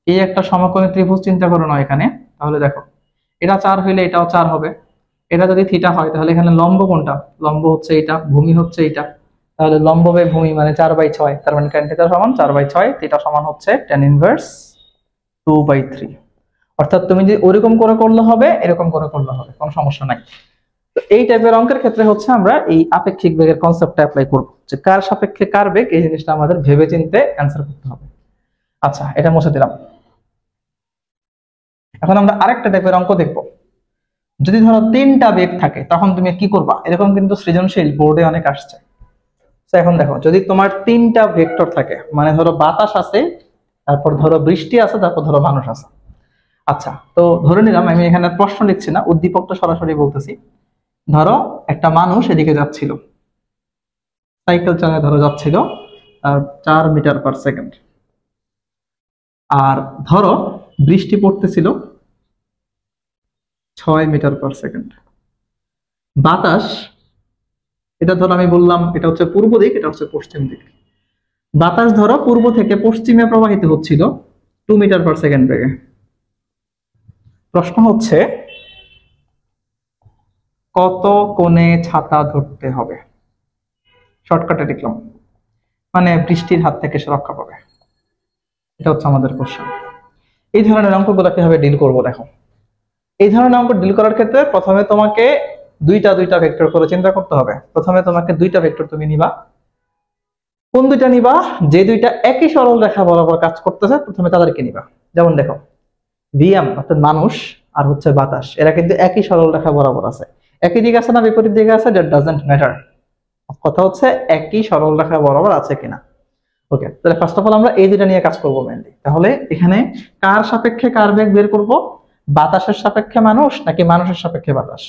এই একটা সমকোণী ত্রিভুজ চিন্তা করে নাও এখানে, তাহলে দেখো এটা 4 হইলে এটাও 4 হবে। এটা যদি থিটা হয় তাহলে এখানে লম্ব কোনটা? লম্ব হচ্ছে এটা, ভূমি হচ্ছে এটা। তাহলে লম্ব বাই ভূমি মানে 4/6, তার মানে tan থিটা সমান 4/6, থিটা সমান হচ্ছে tan ইনভার্স 2/3। অর্থাৎ তুমি যদি ওরকম করে করলে হবে, এরকম করে করলে হবে, কোনো সমস্যা নাই। তো এই টাইপের অঙ্কের ক্ষেত্রে হচ্ছে আমরা এই আপেক্ষিক বেগের কনসেপ্টটা অ্যাপ্লাই করব, যে কার সাপেক্ষে কার বেগ, এই জিনিসটা আমাদের ভেবে চিন্তে অ্যান্সার করতে হবে। আচ্ছা, এটা মুছে দিলাম। এখন আমরা আরেকটা টাইপের অঙ্ক দেখব। যদি ধরো 3টা বেগ থাকে তখন তুমি কি করবা? এরকম কিন্তু সৃজনশীল বোর্ডে অনেক আসছে। তো এখন দেখো, যদি তোমার 3টা ভেক্টর থাকে, মানে ধরো বাতাস আছে, তারপর ধরো বৃষ্টি আছে, তারপর ধরো মানুষ আছে। আচ্ছা, তো ধরে নিলাম, আমি এখানে প্রশ্ন লিখছি না, উদ্দীপকটা সরাসরি বলতেছি। ধরো একটা মানুষ এদিকে যাচ্ছিল, সাইকেল চালায় ধরো যাচ্ছিল 4 মিটার পার সেকেন্ড, আর ধরো বৃষ্টি পড়তেছিল 6 মিটার পার সেকেন্ড। বাতাস, এটা ধরো আমি বললাম এটা হচ্ছে পূর্ব দিক, এটা হচ্ছে পশ্চিম দিক। বাতাস ধরো পূর্ব থেকে পশ্চিমে প্রবাহিত হচ্ছিল 2 মিটার পার সেকেন্ড বেগে। প্রশ্ন হচ্ছে কত কোণে ছাতা ধরতে হবে? শর্টকাটে লিখলাম, মানে বৃষ্টির হাত থেকে সে রক্ষা পাবে। এটা হচ্ছে আমাদের কোশ্চেন। এই ধরনের অঙ্কগুলো কিভাবে ডিল করব দেখো। এই ধরনের অঙ্ক ডিল করার ক্ষেত্রে প্রথমে তোমাকে দুইটা ভেক্টর করে চিন্তা করতে হবে। প্রথমে তোমাকে 2টা ভেক্টর তুমি নিবা। কোন 2টা নিবা? যে 2টা একই সরল রেখা বরাবর কাজ করতেছে প্রথমে তাদেরকে নিবা। যেমন দেখো ভিএম অর্থাৎ মানুষ আর হচ্ছে বাতাস, এরা কিন্তু একই সরল রেখা বরাবর আছে। একই দিকে আছে না বিপরীত দিকে আছে, দ্যাট ডাজন্ট ম্যাটার। কথা হচ্ছে একই সরল রেখা বরাবর আছে কিনা। ওকে, তাহলে ফার্স্ট অফ অল আমরা এই দুইটা নিয়ে কাজ করব মেইনলি। তাহলে এখানে কার সাপেক্ষে কার বেগ বের করব? বাতাসের সাপেক্ষে মানুষ নাকি মানুষের সাপেক্ষে বাতাস?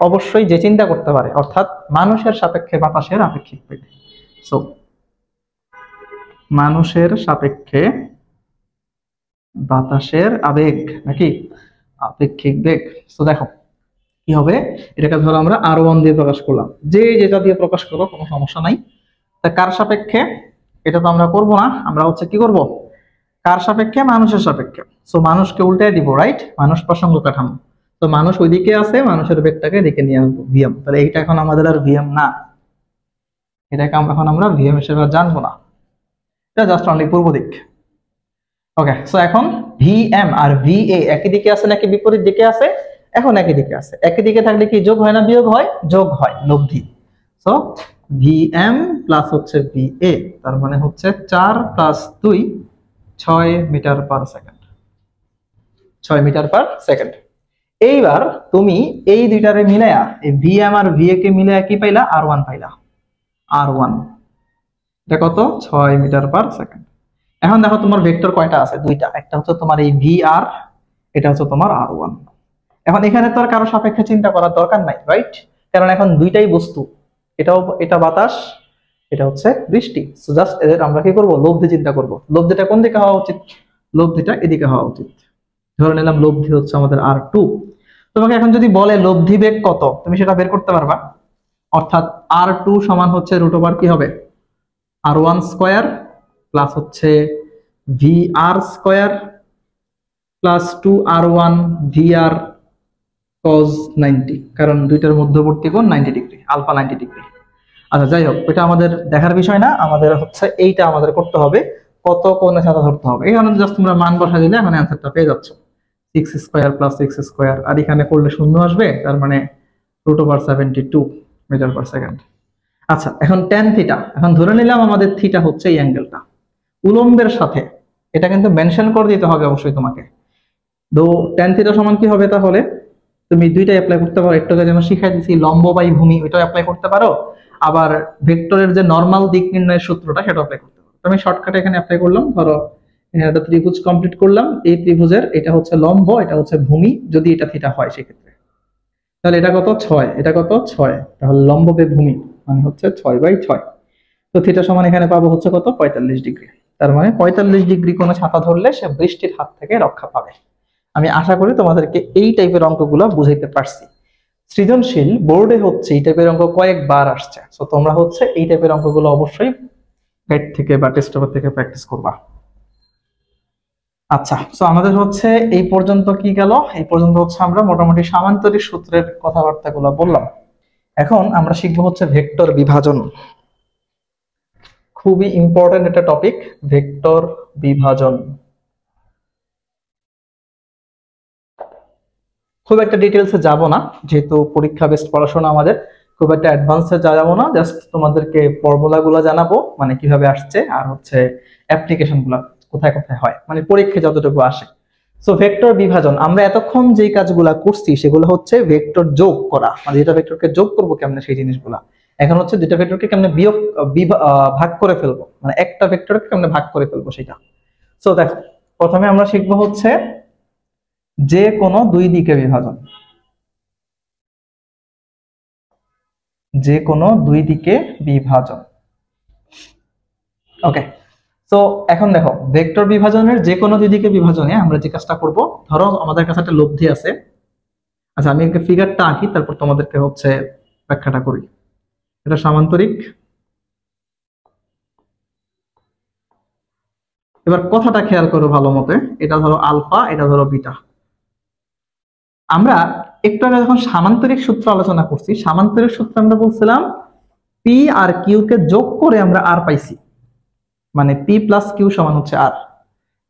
অবশ্যই যে চিন্তা করতে পারে, অর্থাৎ মানুষের সাপেক্ষে বাতাসের আপেক্ষিক বেগ। সো মানুষের সাপেক্ষে বাতাসের আবেগ নাকি আপেক্ষিক বেগ। তো দেখো কি হবে, এটাকে ধরো আমরা R1 দিয়ে প্রকাশ করলাম, যে যেটা দিয়ে প্রকাশ করো কোনো সমস্যা নাই। তা কার সাপেক্ষে এটা তো আমরা করব না, আমরা হচ্ছে কি করব, কার সাপেক্ষে? মানুষের সাপেক্ষে। সো মানুষকে উল্টায় দিব, রাইট? মানুষ প্রসঙ্গ কাঠামো, তো মানুষ ওইদিকে আছে, মানুষের বেগটাকে এদিকে নিয়ে আসবো ভিএম। তাহলে এইটা এখন আমাদের আর ভিএম না, এটাকে এখন আমরা ভিএম হিসেবে জানবো না, এটা জাস্ট অনলি পূর্ব দিক। ওকে, সো এখন ভিএম আর ভিএ একই দিকে আছে নাকি বিপরীত দিকে আছে? এখন একই দিকে আছে। একই দিকে থাকলে কি যোগ হয় না বিয়োগ হয়? যোগ হয়, লব্ধি। সো ভিএম প্লাস হচ্ছে ভিএ, তার মানে হচ্ছে 4 + 2 6 metre per second, 6 metre per second. এইবার তুমি এই দুইটারে মিলায়া, এই ভিএম আর ভিএ কে মিলায়া কি পাইলা? R1 পাইলা। R1 এটা কত? 6 মিটার পার সেকেন্ড। এখন দেখো তোমার ভেক্টর কয়টা আছে? দুইটা, একটা হচ্ছে তোমার এই VR, এটা হচ্ছে তোমার R1। এখন এখানে তো আর কারো সাপেক্ষে চিন্তা করার দরকার নাই, রাইট? কারণ এখন দুইটাই বস্তু, এটা বাতাস, এটা হচ্ছে বৃষ্টি। সো জাস্ট এদের আমরা কি করব? লব্ধি চিন্তা করব। লব্ধিটা কোন দিকে হওয়া উচিত? লব্ধিটা এদিকে হওয়া উচিত। ধরে নিলাম লব্ধি হচ্ছে আমাদের R2। তোমাকে এখন যদি বলে লব্ধি বেগ কত, তুমি সেটা বের করতে পারবা। অর্থাৎ R2 সমান হচ্ছে √, কি হবে? R1 স্কয়ার প্লাস হচ্ছে VR square plus 2R1 VR cos 90, কারণ দুইটার মধ্যবর্তী কোণ 90 ডিগ্রি, আলফা 90 ডিগ্রি। আচ্ছা যাই হোক, এটা আমাদের দেখার বিষয় না, আমাদের হচ্ছে এইটা আমাদের করতে হবে, কত কোণের সাথে ধরতে হবে। এখানে জাস্ট তোমরা মান বসা দিলে এখন অ্যান্সারটা পেয়ে যাচ্ছ, 6 স্কয়ার প্লাস 6 স্কয়ার, আর এখানে করলে শূন্য আসবে, তার মানে √72 মিটার পার সেকেন্ড। আচ্ছা, এখন tan থিটা, এখন ধরে নিলাম আমাদের থিটা হচ্ছে এই অ্যাঙ্গেলটা উলম্বের সাথে, এটা কিন্তু মেনশন করে দিতে হবে অবশ্যই তোমাকে। তো tan থিটা সমান কি হবে? তাহলে তুমি দুইটা অ্যাপ্লাই করতে পারো, একটু আগে যেমন শিখাই দিয়েছি লম্ব বাই ভূমি, ওইটাও অ্যাপ্লাই করতে পারো, আবার ভেক্টরের যে নরমাল দিক নির্ণয়ের সূত্রটা সেটা অ্যাপ্লাই করতে পারো। তো আমি শর্টকাটে এখানে অ্যাপ্লাই করলাম। ধরো এখানে একটা ত্রিভুজ কমপ্লিট করলাম, এই ত্রিভুজের এটা হচ্ছে লম্ব, এটা হচ্ছে ভূমি, যদি এটা থিটা হয় সেক্ষেত্রে, তাহলে এটা কত? 6, এটা কত? 6, তাহলে লম্ব বে ভূমি মানে হচ্ছে 6/6। তো থিটা সমান এখানে পাবো হচ্ছে কত? 45 ডিগ্রি। তার মানে 45 ডিগ্রি কোনো ছাতা ধরলে সে বৃষ্টির হাত থেকে রক্ষা পাবে। আমি আশা করি তোমাদেরকে এই টাইপের অঙ্কগুলো বুঝাইতে পারছি। সৃজনশীল বোর্ডে হচ্ছে এই টাইপের অঙ্ক কয়েকবার আসছে, সো তোমরা হচ্ছে এই টাইপের অঙ্কগুলো অবশ্যই গাইড থেকে বা টেস্ট পেপার থেকে প্র্যাকটিস করবা। আচ্ছা, সো আমাদের হচ্ছে এই পর্যন্ত কি গেল? এই পর্যন্ত হচ্ছে আমরা মোটামুটি সামান্তরিক সূত্রের কথাবার্তাগুলো বললাম। এখন আমরা শিখবো হচ্ছে ভেক্টর বিভাজন। খুবই ইম্পর্টেন্ট একটা টপিক, ভেক্টর বিভাজন। খুব একটা ডিটেলসে যাব না, যেহেতু পরীক্ষা বেসড পড়াশোনা আমাদের, খুব একটা অ্যাডভান্সে যাবো না, জাস্ট তোমাদেরকে ফর্মুলাগুলো জানাবো, মানে কিভাবে আসছে, আর হচ্ছে অ্যাপ্লিকেশনগুলো কোথায় কোথায় হয়, মানে পরীক্ষায় যতটুকু আসে। সো ভেক্টর বিভাজন, আমরা এতক্ষণ যে কাজগুলা করছি সেগুলো হচ্ছে ভেক্টর যোগ করা, মানে যেটা ভেক্টরকে যোগ করবো কেমনে সেই জিনিসগুলা। এখন হচ্ছে দুইটা ভেক্টরকে কেমনে ভাগ করে ফেলবো, মানে একটা ভেক্টরকে কেমনে ভাগ করে ফেলবো সেটা। সো দেখো, প্রথমে আমরা শিখবো হচ্ছে যে কোনো দুই দিকে বিভাজন, যে কোনো দুই দিকে বিভাজন। ওকে, তো এখন দেখো ভেক্টর বিভাজনের যে কোনো দুই দিকে বিভাজনে আমরা যে কাজটা করব, ধরো আমাদের কাছে একটা লব্ধি আছে। আচ্ছা, আমি একটা ফিগারটা আঁকি, তারপর তোমাদেরকে হচ্ছে ব্যাখ্যাটা করি। এটা সামান্তরিক। এবার কথাটা খেয়াল করো ভালো মতে, এটা ধরো আলফা, এটা ধরো বিটা। আমরা একটু আগে যখন সামান্তরিক সূত্র আলোচনা করছি, সামান্তরিক সূত্র আমরা বলছিলাম পি আর কিউ কে যোগ করে আমরা আর পাইছি, মানে পি প্লাস কিউ সমান হচ্ছে আর।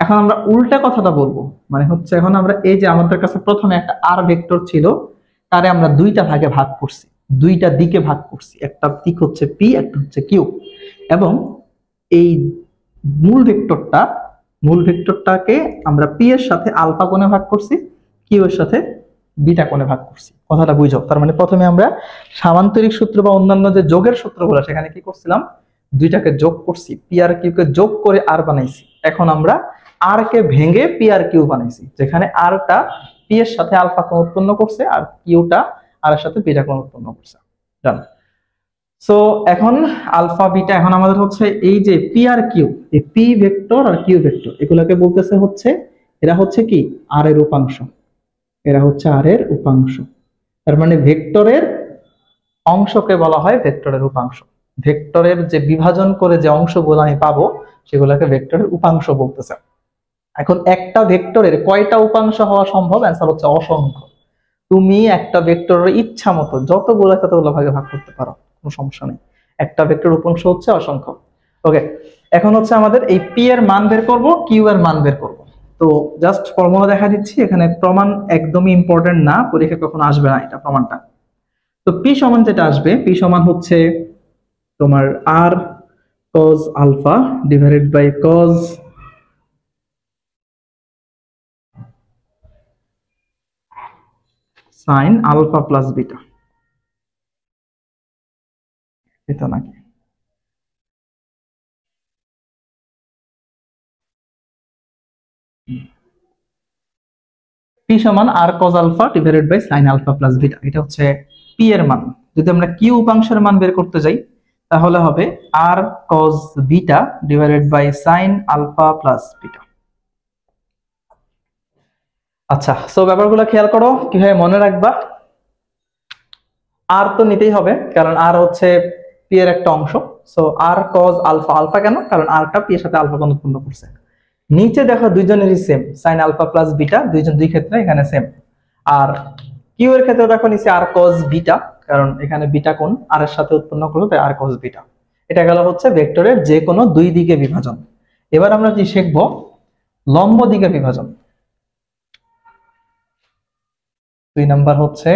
এখন আমরা উল্টা কথাটা বলবো, মানে হচ্ছে এখন আমরা এই যে আমাদের কাছে প্রথমে একটা আর ভেক্টর ছিল, তারে আমরা দুইটা ভাগে ভাগ করছি, দুইটা দিকে ভাগ করছি, একটা দিক হচ্ছে পি, একটা হচ্ছে কিউ, এবং এই মূল ভেক্টরটাকে আমরা পি এর সাথে আলফা কোণে ভাগ করছি, কিউ এর সাথে বিটা কোণে ভাগ করছি। কথাটা বুঝো? তার মানে প্রথমে আমরা সামান্তরিক সূত্র বা অন্যান্য যে যোগের সূত্রগুলো সেখানে কি করছিলাম, দুইটাকে যোগ করছি, পি আর কিউ কে যোগ করে আর বানাইছি। এখন আমরা আর কে ভেঙে পি আর কিউ বানাইছি, যেখানে আরটা পি এর সাথে আলফা কোণ উৎপন্ন করছে আর কিউটা আর এর সাথে বিটা কোণ উৎপন্ন করছে। ডান। সো এখন আলফা বিটা, এখন আমাদের হচ্ছে এই যে পি আর কিউ, এই পি ভেক্টর আর কিউ ভেক্টর এগুলোকে বলতেছে হচ্ছে, এরা হচ্ছে কি আর এর উপাংশ, এরা হচ্ছে আর এর উপাংশ। তার মানে ভেক্টরের অংশকে বলা হয় ভেক্টরের উপাংশ। ভেক্টরের যে বিভাজন করে যে অংশগুলো আমি পাবো সেগুলোকে ভেক্টরের উপাংশ বলতেছে। এখন একটা ভেক্টরের কয়টা উপাংশ হওয়া সম্ভব? অ্যান্সার হচ্ছে অসংখ্য। তুমি একটা ভেক্টরের ইচ্ছা মতো যতগুলো ততগুলো ভাগে ভাগ করতে পারো, কোনো সমস্যা নেই। একটা ভেক্টর উপাংশ হচ্ছে অসংখ্য। ওকে, এখন হচ্ছে আমাদের এই পি এর মান বের করব, কিউ এর মান বের করব। তো জাস্ট ফর্মুলা দেখা দিচ্ছি, এখানে প্রমাণ একদমই ইম্পর্টেন্ট না, পরীক্ষা কখনো আসবে না এটা প্রমাণটা। তো পি সমান যেটা আসবে, পি সমান হচ্ছে তোমার R cos alpha divided by cos sine alpha plus beta, এটা নাকি পি সমান R cos alpha divided by sine alpha plus beta, এটা হচ্ছে পি এর মান। যদি আমরা কিউ উপাংশের মান বের করতে যাই তাহলে হবে R cos beta divided by sine alpha plus beta. আচ্ছা, সো ব্যাপারগুলো খেয়াল করো, কিভাবে মনে রাখবা। আর তো নিতেই হবে, কারণ আর হচ্ছে পি এর একটা অংশ। সো আর কজ আলফা, আলফা কেন? কারণ আরটা পি এর সাথে আলফা কোণ উৎপন্ন করছে। নিচে দেখো দুইজনেরই same, sine alpha plus beta, দুইজন দুই ক্ষেত্রে এখানে সেম। আর কিউ এর ক্ষেত্রে দেখো নিচে আর কজ বিটা, কারণ এখানে বিটা কোণ আর এর সাথে উৎপন্ন করলো, তাই আর কজ বিটা। এটা গেল হচ্ছে ভেক্টরের যে কোনো দুই দিকে বিভাজন। এবার আমরা কি শিখবো? লম্ব দিকে বিভাজন। 2 নাম্বার হচ্ছে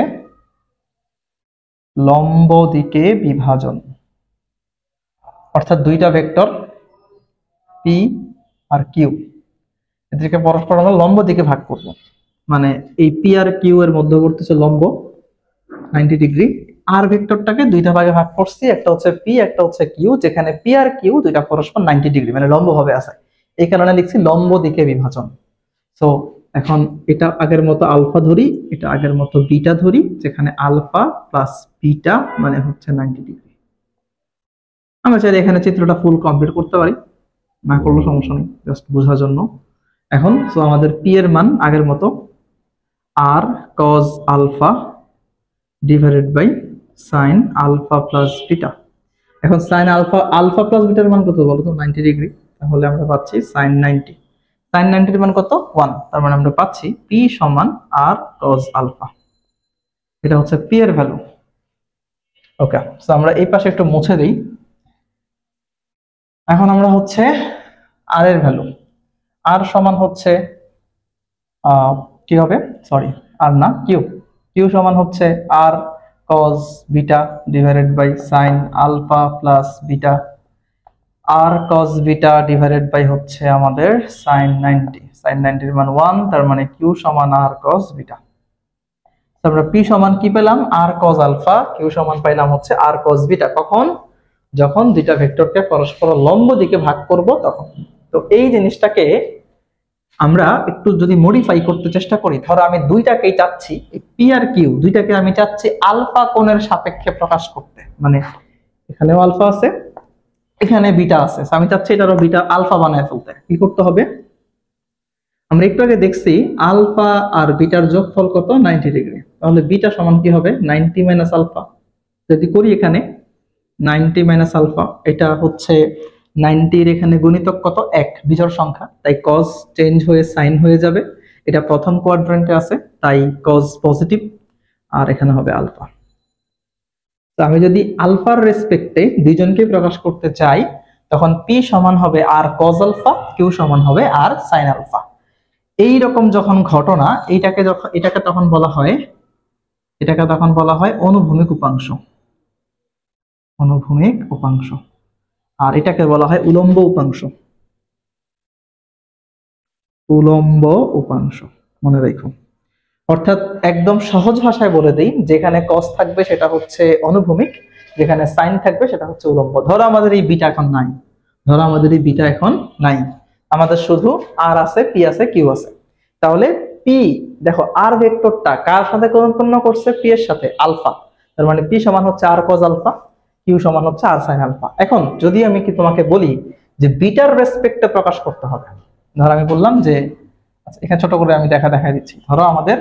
লম্ব দিকে বিভাজন, অর্থাৎ দুইটা ভেক্টর পি আর কিউ, এদেরকে পরস্পর আমরা লম্ব দিকে ভাগ করব। মানে এই পি আর কিউ এর মধ্যবর্তী যে লম্ব 90 ডিগ্রি, আর ভেক্টরটাকে দুইটা ভাগে ভাগ করছি, একটা হচ্ছে পি একটা হচ্ছে কিউ, যেখানে পি আর কিউ দুইটা পরস্পর 90 ডিগ্রি মানে লম্ব ভাবে আছে, এই কারণে লিখছি লম্ব দিকে বিভাজন। সো এখন এটা আগের মতো আলফা ধরি, এটা আগের মতো বিটা ধরি, যেখানে আলফা প্লাস বিটা মানে হচ্ছে 90 ডিগ্রি। আমরা চাইলে এখানে চিত্রটা ফুল কমপ্লিট করতে পারি, না করলেও সমস্যা নেই, জাস্ট বোঝার জন্য। এখন সো আমাদের পি এর মান আগের মতো R cos alpha divided by sine alpha plus beta. এখন সাইন আলফা, আলফা প্লাস বিটার মান কত বলো তো? 90 ডিগ্রি। তাহলে আমরা পাচ্ছি সাইন 90। সাইন 90 এর মান কত? 1। তার মানে আমরা পাচ্ছি পি সমান আর কজ আলফা। এটা হচ্ছে পি এর ভ্যালু। ওকে, সো আমরা এই পাশে একটু মুছে দেই। এখন আমরা হচ্ছে আর এর ভ্যালু, আর সমান হচ্ছে কি হবে? সরি, আর না, কিউ। কিউ সমান হচ্ছে R cos beta divided by sine alpha plus beta, R cos beta divided by হচ্ছে আমাদের সাইন 90। সাইন 90 এর মান 1, তার মানে কিউ সমান আর কজ বিটা। আমরা পি সমান কি পেলাম? আর কজ আলফা। কিউ সমান পাইলাম হচ্ছে আর কজ বিটা। কখন? যখন দুইটা ভেক্টরকে পরস্পর লম্ব দিকে ভাগ করব তখন। তো এই জিনিসটাকে আমরা একটু যদি মডিফাই করতে চেষ্টা করি, ধরো আমি দুইটাকেই চাচ্ছি, পি আর কিউ দুইটাকে আমি চাচ্ছি আলফা কোণের সাপেক্ষে প্রকাশ করতে, মানে এখানেও আলফা আছে এখানে বিটা আছে, আমি চাচ্ছি এটারও বিটা আলফা বানায় ফেলতে। কি করতে হবে? আমরা একটু আগে দেখছি আলফা আর বিটার যোগফল কত? 90 ডিগ্রি। তাহলে বিটা সমান কি হবে? 90 মাইনাস আলফা। যদি করি এখানে 90 মাইনাস আলফা, এটা হচ্ছে 90 এর এখানে গুণিতক কত? 1, বিজোড় সংখ্যা, তাই কজ চেঞ্জ হয়ে সাইন হয়ে যাবে। এটা প্রথম কোয়াড্রেন্টে আছে, তাই কজ পজিটিভ, আর এখানে হবে আলফা। তো আমি যদি আলফার রেসপেক্টে দুইজনকে প্রকাশ করতে চাই, তখন পি সমান হবে আর কজ আলফা, কিউ সমান হবে আর সাইন আলফা। এই রকম যখন ঘটনা, এটাকে তখন বলা হয় অনুভূমিক উপাংশ। অনুভূমিক উপাংশ। আর এটাকে বলা হয় উলম্ব উপাংশ। উলম্ব উপাংশ মনে রাখো। অর্থাৎ একদম সহজ ভাষায় বলে দিই, যেখানে কস থাকবে সেটা হচ্ছে অনুভূমিক, যেখানে সাইন থাকবে সেটা হচ্ছে উলম্ব। ধরো আমাদের এই বিটা এখন নাই, ধরো আমাদের এই বিটা এখন নাই, আমাদের শুধু আর আছে, পি আছে, কিউ আছে। তাহলে পি, দেখো আর ভেক্টরটা কার সাথে কোণ উৎপন্ন করছে? পি এর সাথে, আলফা। তার মানে পি সমান হচ্ছে আর কজ আলফা, কিউ সমান হচ্ছে আর সাইন আলফা। এখন যদি আমি কি তোমাকে বলি যে বিটার রেসপেক্টে প্রকাশ করতে হবে, ধরো আমি বললাম যে, আচ্ছা এখানে ছোট করে আমি দেখা দিচ্ছি, ধরো আমাদের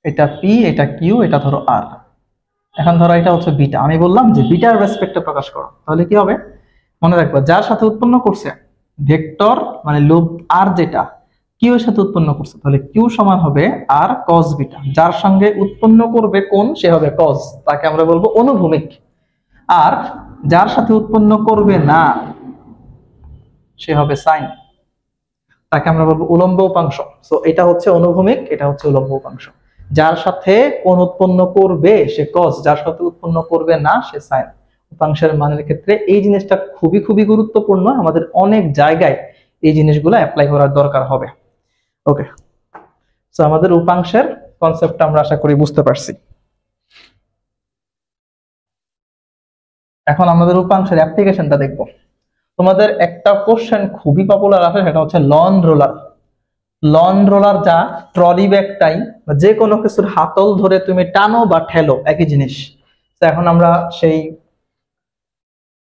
এটা পি, এটা কিউ, এটা ধরো আর। এখন ধরো এটা হচ্ছে বিটা, আমি বললাম যে বিটার রেসপেক্টে প্রকাশ করো, তাহলে কি হবে? মনে রাখবো যার সাথে উৎপন্ন করছে ভেক্টর মানে লুপ আর, যেটা কিউ এর সাথে উৎপন্ন করছে, তাহলে কিউ সমান হবে আর কস বিটা। যার সঙ্গে উৎপন্ন করবে কোণ সে হবে কস, তাকে আমরা বলবো অনুভূমিক। আর যার সাথে উৎপন্ন করবে না সে হবে সাইন, তাকে আমরা বলবো উলম্ব উপাংশ। সো এটা হচ্ছে অনুভূমিক, এটা হচ্ছে উলম্ব উপাংশ। যার সাথে কোণ উৎপন্ন করবে সে কস, যার সাথে উৎপন্ন করবে না সে সাইন। উপাংশের মানের ক্ষেত্রে এই জিনিসটা খুবই খুবই গুরুত্বপূর্ণ, আমাদের অনেক জায়গায় এই জিনিসগুলো অ্যাপ্লাই করার দরকার হবে। ওকে, সো আমাদের উপাংশের কনসেপ্টটা আমরা আশা করি বুঝতে পারছি। এখন আমাদের উপাংশের অ্যাপ্লিকেশনটা দেখব। তোমাদের একটা কোশ্চেন খুবই পপুলার আছে, সেটা হচ্ছে লন রোলার। লন রোলার যা ট্রলি ব্যাগটাই, যে কোনো কিছুর হাতল ধরে তুমি টানো বা ঠেলো একই জিনিস। তো এখন আমরা সেই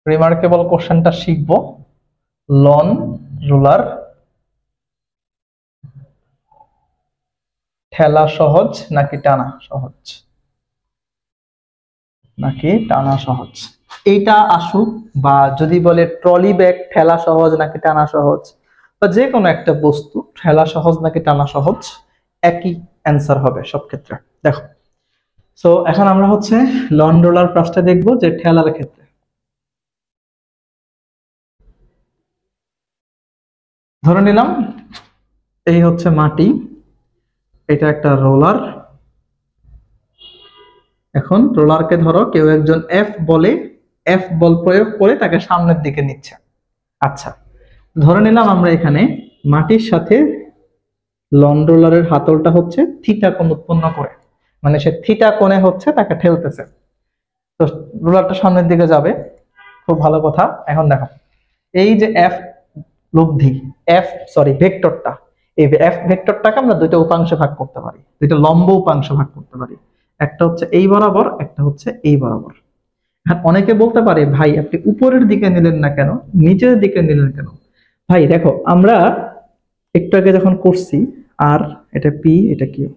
রিমার্কেবল কোশ্চেনটা শিখব, লন রোলার ঠেলা সহজ নাকি টানা সহজ, নাকি টানা সহজ। এইটা আসুক, বা যদি বলে ট্রলি ব্যাগ ঠেলা সহজ নাকি টানা সহজ, বা যে কোনো একটা বস্তু ঠেলা সহজ নাকি টানা সহজ, একই অ্যান্সার হবে সব ক্ষেত্রে। দেখো, সো এখন আমরা হচ্ছে লন রোলার প্লাসটা দেখবো যে ঠেলার ক্ষেত্রে। ধরে নিলাম এই হচ্ছে মাটি, এটা একটা রোলার। এখন রোলারকে ধরো কেউ একজন এফ বল প্রয়োগ করে তাকে সামনের দিকে নিচ্ছে। আচ্ছা, ধরে নিলাম আমরা এখানে মাটির সাথে লন রোলারের হাতলটা হচ্ছে থিটা কোণ উৎপন্ন করে, মানে সে থিটা কোণে হচ্ছে তাকে ঠেলতেছে। তো রোলারটা সামনের দিকে যাবে, খুব ভালো কথা। এখন দেখো এই যে ভেক্টরটা, এই এফ ভেক্টরটাকে আমরা দুইটা উপাংশে ভাগ করতে পারি, দুইটা লম্ব উপাংশে ভাগ করতে পারি। একটা হচ্ছে এই বরাবর, একটা হচ্ছে এই বরাবর। হ্যাঁ, অনেকে বলতে পারে ভাই আপনি উপরের দিকে নিলেন না কেন, নিচের দিকে নিলেন কেন? ভাই দেখো, আমরা একটু আগে যখন করছি আর, এটা পি এটা কিউ,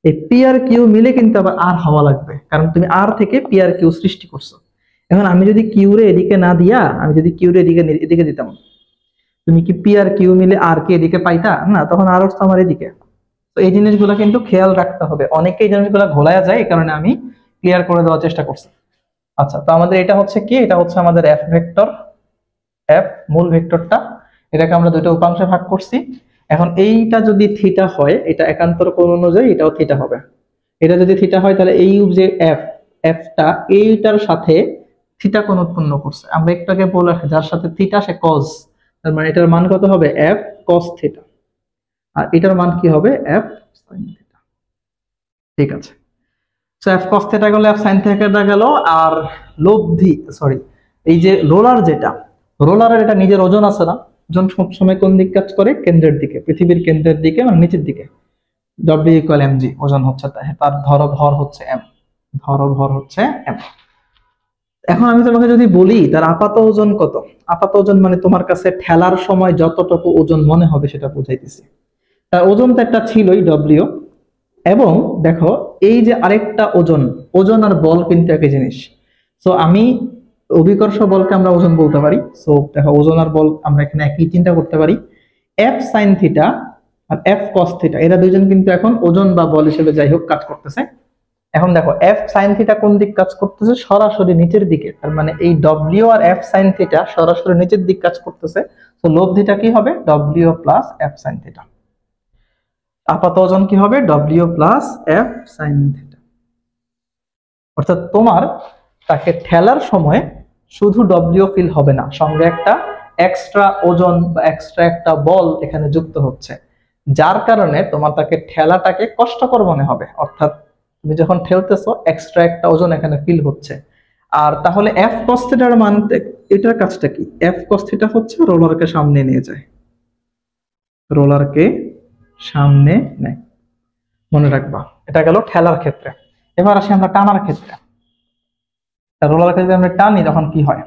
এই পি আর কিউ মিলে কিন্তু আবার আর হওয়া লাগবে, কারণ তুমি আর থেকে পি আর কিউ সৃষ্টি করছো। এখন আমি যদি কিউ রে এদিকে না দিয়া, আমি যদি কিউ রে এদিকে দিতাম, তুমি কি পি আর কিউ মিলে আর কে এদিকে পাইতা না? তখন আর হচ্ছে আমার এদিকে। তো এই জিনিসগুলো কিন্তু খেয়াল রাখতে হবে, অনেকে এই জিনিসগুলো ঘোলায়া যায়, এই কারণে আমি ক্লিয়ার করে দেওয়ার চেষ্টা করছি। আচ্ছা, তো আমাদের এটা হচ্ছে কি, এটা হচ্ছে আমাদের এফ ভেক্টর, এফ মূল ভেক্টরটা, এটাকে আমরা দুটো উপাংশে ভাগ করছি। এখন এইটা যদি থিটা হয়, এটা একান্তর কোণ অনুযায়ী এটাও থিটা হবে। এটা যদি থিটা হয় তাহলে এই যে এফটা এইটার সাথে থিটা কোণ উৎপন্ন করছে। আমরা একটু আগে বললাম যার সাথে থিটা সে কজ, তার মানে এটার মান কত হবে? F cos theta. আর এটার মান কি হবে? F sine theta. ঠিক আছে, সো এফ কস থিটা গেল, এফ সাইন থিটা গেল। আর এই যে রোলার, যেটা রোলারের এটা নিজের ওজন আছে না? ওজন সবসময় কোন দিক কাজ করে? কেন্দ্রের দিকে, পৃথিবীর কেন্দ্রের দিকে, মানে নিচের দিকে। ডব্লিউ ইকুয়াল এম জি, ওজন হচ্ছে তার ভর হচ্ছে এম, ভর হচ্ছে এম। এখন আমি তোমাকে যদি বলি তার আপাত ওজন কত, আপাত ওজন মানে তোমার কাছে ঠেলার সময় যতটুকু ওজন মনে হবে সেটা বুঝাইতেছি। তার ওজন তো একটা ছিলই ডব্লিউ, এবং দেখো এই যে আরেকটা ওজন, ওজন আর বল কিন্তু একই জিনিস। সো আমি অভিকর্ষ বলকে আমরা ওজন বলতে পারি। সো দেখো ওজন আর বল আমরা এখানে একই চিন্তা করতে পারি। এফ সাইন থিটা আর এফ কস থিটা, এরা দুইজন কিন্তু এখন ওজন বা বল হিসেবে যাই হোক কাজ করতেছে। এখন দেখো এফ সাইন থিটা কোন দিক কাজ করতেছে? সরাসরি নিচের দিকে। তার মানে এই W R F sine theta সরাসরি নিচের দিক কাজ করতেছে। তো লব থিটা কি হবে? W plus F sine theta. আপাত ওজন কি হবে? W plus F sine theta. অর্থাৎ তোমার তাকে ঠেলার সময় শুধু ডব্লিউ ফিল হবে না, সঙ্গে একটা এক্সট্রা ওজন বা এক্সট্রা একটা বল এখানে যুক্ত হচ্ছে, যার কারণে তোমার তাকে ঠেলাটাকে কষ্টকর মনে হবে। অর্থাৎ তুমি যখন ঠেলতেছো এক্সট্রা একটা ওজন এখানে ফিল হচ্ছে। আর তাহলে এফ কস থিটার মান, এটার কাজটা কি? এফ কস থিটা হচ্ছে রোলারকে সামনে নিয়ে যায়, রোলারকে সামনে নেয়, মনে রাখবা। এটা গেল ঠেলার ক্ষেত্রে। এবার আসি আমরা টানার ক্ষেত্রে। রোলারকে যদি আমরা টানি তখন কি হয়?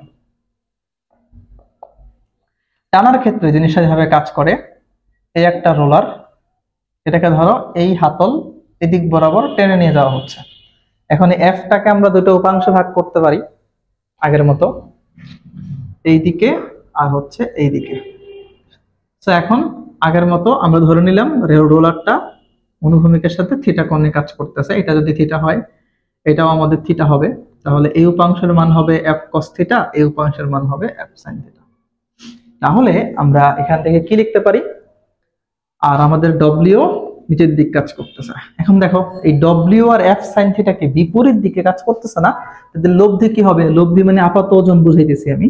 টানার ক্ষেত্রে জিনিসটা যেভাবে কাজ করে, এই একটা রোলার, এটাকে ধরো এই হাতল এদিক বরাবর টেনে নিয়ে যাওয়া হচ্ছে। এখন এই এফটাকে আমরা দুটো উপাংশে ভাগ করতে পারি আগের মতো, এইদিকে আর হচ্ছে এইদিকে। তো এখন আগের মতো আমরা ধরে নিলাম রোলারটা অনুভূমিকের সাথে থিটা কোণে কাজ করতেছে। এটা যদি থিটা হয়, এটাও আমাদের থিটা হবে, তাহলে এই উপাংশের মান হবে এফ কস থিটা, এই উপাংশের মান হবে এফ সাইন থিটা। তাহলে আমরা এখান থেকে কি লিখতে পারি? আর আমাদের ডব্লিউ নিচের দিক কাজ করতেছে। এখন দেখো এই W R F sine theta কি বিপরীত দিকে কাজ করতেছে না? তাদের লব্ধি কি হবে? লব্ধি মানে আপাত ওজন বুঝাইতেছি আমি,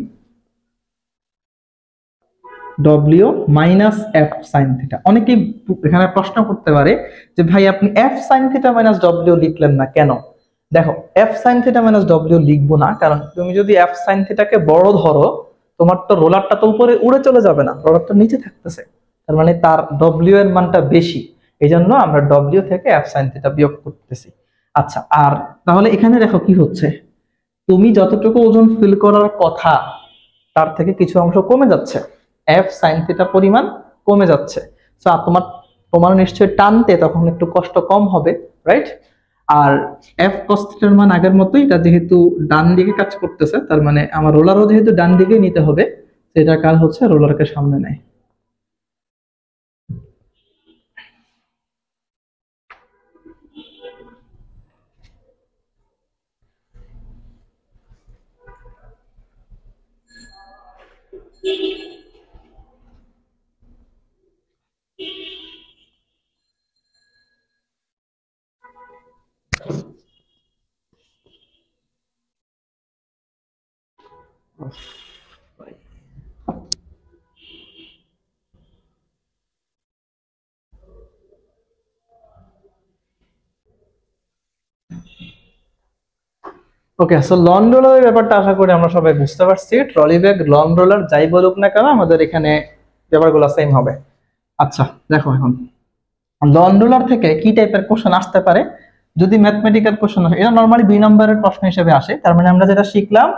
W minus F sine theta. অনেকেই এখানে প্রশ্ন করতে পারে যে ভাই আপনি F sine theta minus W লিখলেন না কেন? দেখো F sine theta minus W লিখবো না, কারণ তুমি যদি এফ সাইন থিটাকে বড় ধরো, তোমার তো রোলারটা তো উপরে উড়ে চলে যাবে না, রোলারটা নিচে থাকতেছে, তার মানে তার ডব্লিউ এর মানটা বেশি। এই জন্য আমরা ডব্লিউ থেকে এফ সাইন থিটা বিয়োগ করতেছি। আচ্ছা, আর তাহলে এখানে দেখো কি হচ্ছে, তুমি যতটুকু ওজন ফিল করার কথা তার থেকে কিছু অংশ কমে যাচ্ছে, এফ সাইন থিটা পরিমাণ কমে যাচ্ছে। সো তোমার তোমার নিশ্চয়ই টানতে তখন একটু কষ্ট কম হবে, রাইট? আর এফ কস থিটার মান আগের মতোই, এটা যেহেতু ডান দিকে কাজ করতেছে, তার মানে আমার রোলারও যেহেতু ডান দিকে নিতে হবে, সেটার কাজ হচ্ছে রোলারকে সামনে নেয়। ওকে, সো লন রোলারের ব্যাপারটা আশা করি আমরা সবাই বুঝতে পারছি। ট্রলি ব্যাগ, লন রোলার যাই বলুক না কেন, আমাদের এখানে ব্যাপারগুলো সেম হবে। আচ্ছা দেখো, এখন লন রোলার থেকে কি টাইপের কোশ্চেন আসতে পারে? যদি ম্যাথমেটিক্যাল কোশ্চেন আসে, এটা নরমালি 2 নম্বরের প্রশ্ন হিসেবে আসে। তার মানে আমরা যেটা শিখলাম,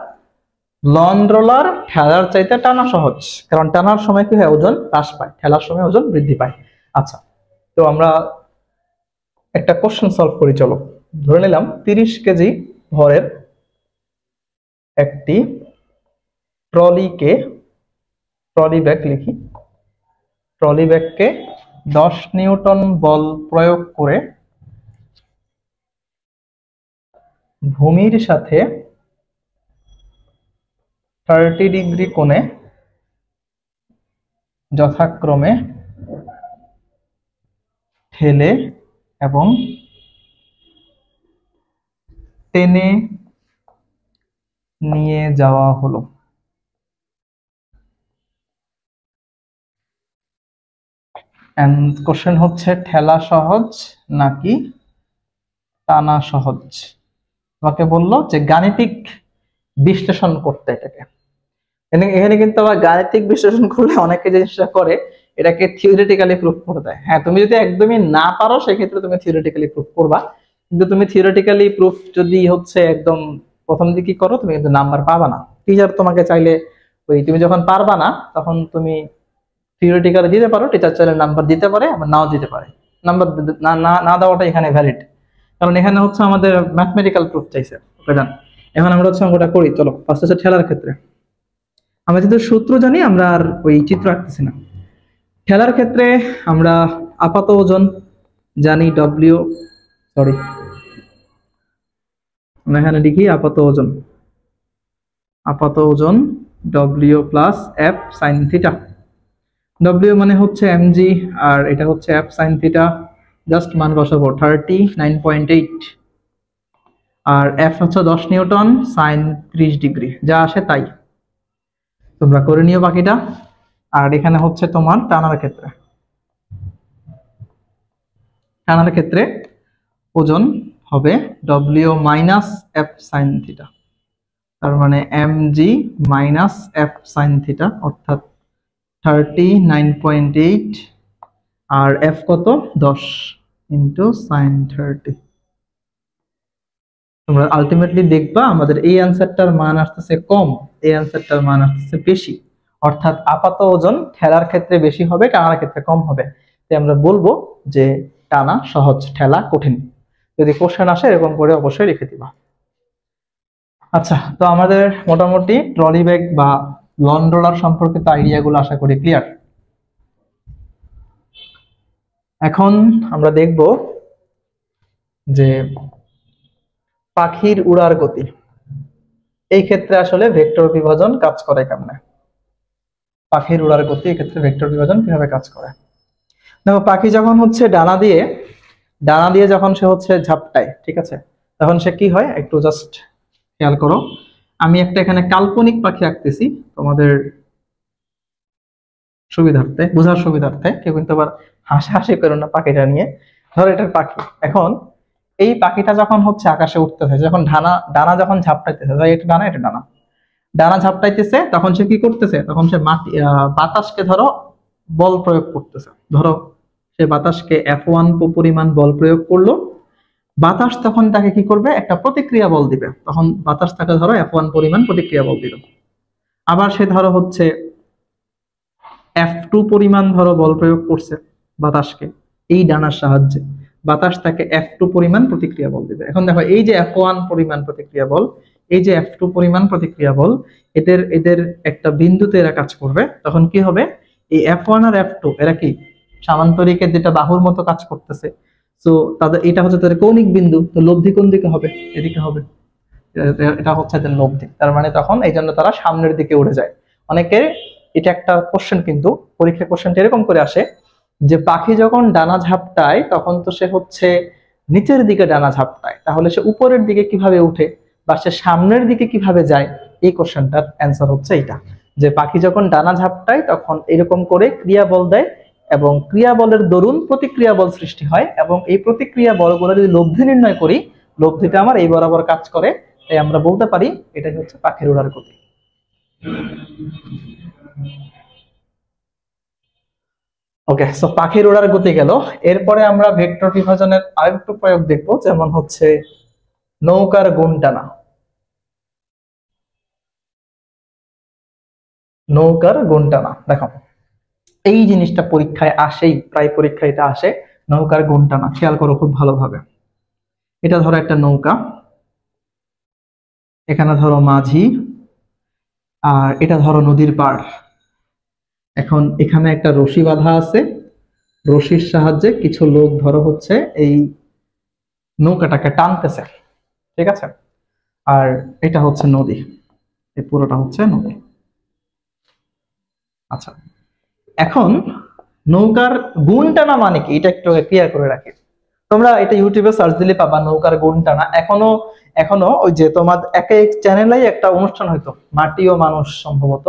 লন রোলার ঠেলার চাইতে টানা সহজ, কারণ টানার সময় কি হয়? ওজন হ্রাস পায়, ঠেলার সময় ওজন বৃদ্ধি পায়। আচ্ছা, তো আমরা একটা কোশ্চেন সলভ করি, চলো। ধরে নিলাম 30 কেজি ভরের একটি ট্রলি ব্যাগ লিখি, ট্রলি ব্যাগকে 10 নিউটন বল প্রয়োগ করে ভূমির সাথে 30 ডিগ্রি কোণে যথাক্রমে ঠেলে এবং টেনে নিয়ে যাওয়া হলো। কোশ্চেন হচ্ছে ঠেলা সহজ নাকি টানা সহজ? তোমাকে বললো যে গাণিতিক বিশ্লেষণ করতে এটাকে। এখানে কিন্তু আবার গাণিতিক বিশ্লেষণ করলে অনেকে জিনিসটা করে এটাকে থিওরিটিক্যালি প্রুফ করে দেয়। হ্যাঁ, তুমি যদি একদমই না পারো সেক্ষেত্রে তুমি থিওরিটিক্যালি প্রুফ করবা, কিন্তু তুমি থিওরিটিক্যালি প্রুফ যদি হচ্ছে একদম প্রথম দিকে করো, তুমি কিন্তু নাম্বার পাবা না। টিচার তোমাকে চাইলে ওই তুমি যখন পারবা না তখন তুমি থিওরিটিক্যালি দিতে পারো, টিচার চাইলে নাম্বার দিতে পারে আবার নাও দিতে পারে। নাম্বার না দেওয়াটা এখানে ভ্যালিড, কারণ এখানে হচ্ছে আমাদের ম্যাথমেটিক্যাল প্রুফ চাইছে। ওকে ডান। এখন আমরা হচ্ছে অঙ্কটা করি, চলো। ফার্স্ট হচ্ছে ঠেলার ক্ষেত্রে। আমরা যেহেতু সূত্র জানি, আমরা আর ওই চিত্র আঁকতেছি না। ঠেলার ক্ষেত্রে আমরা আপাত ওজন জানি ডব্লিউ, সরি আমরা এখানে লিখি আপাত ওজন W plus F sine theta. W মানে হচ্ছে এমজি আর এটা হচ্ছে এফ সাইন থিটা, জাস্ট মান বসাবো 39.8, আর এফ হচ্ছে 10 নিউটন, সাইন 30 ডিগ্রি, যা আসে তাই তোমরা করে নিও বাকিটা। আর এখানে হচ্ছে তোমার টানার ক্ষেত্রে ওজন হবে W minus F sine theta, তার মানে mg minus F sine theta, অর্থাৎ 39.8 আর এফ কত 10 ইন্টু সাইন 30। তোমরা আলটিমেটলি দেখবা আমাদের এই অ্যান্সারটার মান আসতেছে কম, এই অ্যান্সারটার মান আসতেছে বেশি, অর্থাৎ আপাত ওজন ঠেলার ক্ষেত্রে বেশি হবে, টানার ক্ষেত্রে কম হবে। তাই আমরা বলবো যে টানা সহজ, ঠেলা কঠিন। যদি কোশ্চেন আসে এরকম করে অবশ্যই লিখে দিবা। আচ্ছা, তো আমাদের মোটামুটি ট্রলি ব্যাগ বা লন রোলার সম্পর্কিত আইডিয়াগুলো আশা করি ক্লিয়ার। এখন আমরা দেখব যে পাখির উড়ার গতি, এই ক্ষেত্রে আসলে ভেক্টর বিভাজন কাজ করে কেমনে। পাখির উড়ার গতি এই ক্ষেত্রে ভেক্টর বিভাজন কিভাবে কাজ করে। দেখো, পাখি যখন হচ্ছে ডানা দিয়ে যখন সে হচ্ছে ঝাপটায়, ঠিক আছে, তখন সে কি হয় একটু জাস্ট খেয়াল করো। আমি একটা এখানে কাল্পনিক পাখি আঁকতেছি তোমাদের সুবিধার্থে, বোঝার সুবিধার্থে, কেউ কিন্তু আবার হাসাহাসি করো না পাখিটা নিয়ে। ধরো এটার পাখি, এখন এই পাখিটা যখন হচ্ছে আকাশে উঠতেছে, যখন ডানা যখন ঝাপটাইতেছে, এটা ডানা এটা ডানা, ডানা ঝাপটাইতেছে, তখন সে কি করতেছে, তখন সে বাতাসকে ধরো বল প্রয়োগ করতেছে। ধরো সে বাতাসকে F1 পরিমাণ বল প্রয়োগ করলো, বাতাস তখন তাকে কি করবে, একটা প্রতিক্রিয়া বল দিবে, তখন বাতাস তাকে ধরো F1 পরিমাণ প্রতিক্রিয়া বল দিল। আবার সে ধরো হচ্ছে F2 পরিমাণ ধরো বল প্রয়োগ করছে বাতাসকে, এই ডানার সাহায্যে বাতাস তাকে F2 পরিমাণ প্রতিক্রিয়া বল দিবে। এখন দেখো, এই যে F1 পরিমাণ প্রতিক্রিয়া বল, এই যে F2 পরিমাণ প্রতিক্রিয়া বল, এদের একটা বিন্দুতে এরা কাজ করবে, তখন কি হবে, এই F1 আর F2 এরা কি সামান্তরিকের যেটা বাহুর মতো কাজ করতেছে, তো তাদের এটা হচ্ছে তাদের কৌণিক বিন্দু, তো লব্ধি কোন দিকে হবে, এদিকে হবে, এটা হচ্ছে তাদের লব্ধি। তার মানে তখন এই জন্য তারা সামনের দিকে উড়ে যায়। অনেকের এটা একটা কোশ্চেন, কিন্তু পরীক্ষা কোশ্চেনটা এরকম করে আসে যে পাখি যখন ডানা ঝাপটায় তখন তো সে হচ্ছে নিচের দিকে ডানা ঝাপটায়, তাহলে সে উপরের দিকে কিভাবে উঠে বা সে সামনের দিকে কিভাবে যায়। এই কোশ্চেনটার অ্যান্সার হচ্ছে এটা, যে পাখি যখন ডানা ঝাপটায় তখন এরকম করে ক্রিয়া বল দেয়, এবং ক্রিয়া বলের দরুন প্রতিক্রিয়া বল সৃষ্টি হয়, এবং এই প্রতিক্রিয়া বলগুলো যদি লব্ধি নির্ণয় করি, লব্ধিটা আমার এই বরাবর কাজ করে, তাই আমরা বলতে পারি এটাই হচ্ছে পাখির উড়ার গতি। ওকে, সো পাখির উড়ার গতি গেল। এরপরে আমরা ভেক্টর বিভাজনের আরেকটু প্রয়োগ দেখব, যেমন হচ্ছে নৌকার গুণ টানা। নৌকার গুণ টানা, দেখো এই জিনিসটা পরীক্ষায় আসেই, প্রায় পরীক্ষায় এটা আসে, নৌকার গুণ টানা। খেয়াল করো খুব ভালোভাবে। এটা ধরো একটা নৌকা, এখানে ধরো মাঝি, আর এটা ধরো নদীর পাড়। এখন এখানে একটা রশি বাঁধা আছে, রশির সাহায্যে কিছু লোক ধরো হচ্ছে এই নৌকাটাকে টানতেছে, ঠিক আছে, আর এটা হচ্ছে নদী, এই পুরোটা হচ্ছে নদী। আচ্ছা, এখন নৌকার গুণ টানা মানে কি, এটা একটু ক্লিয়ার করে রাখি। তোমরা এটা ইউটিউবে সার্চ দিলে পাবা নৌকার গুণ টানা। এখনো ওই যে তোমার এক চ্যানেলে একটা অনুষ্ঠান হইতো, মাটি ও মানুষ, সম্ভবত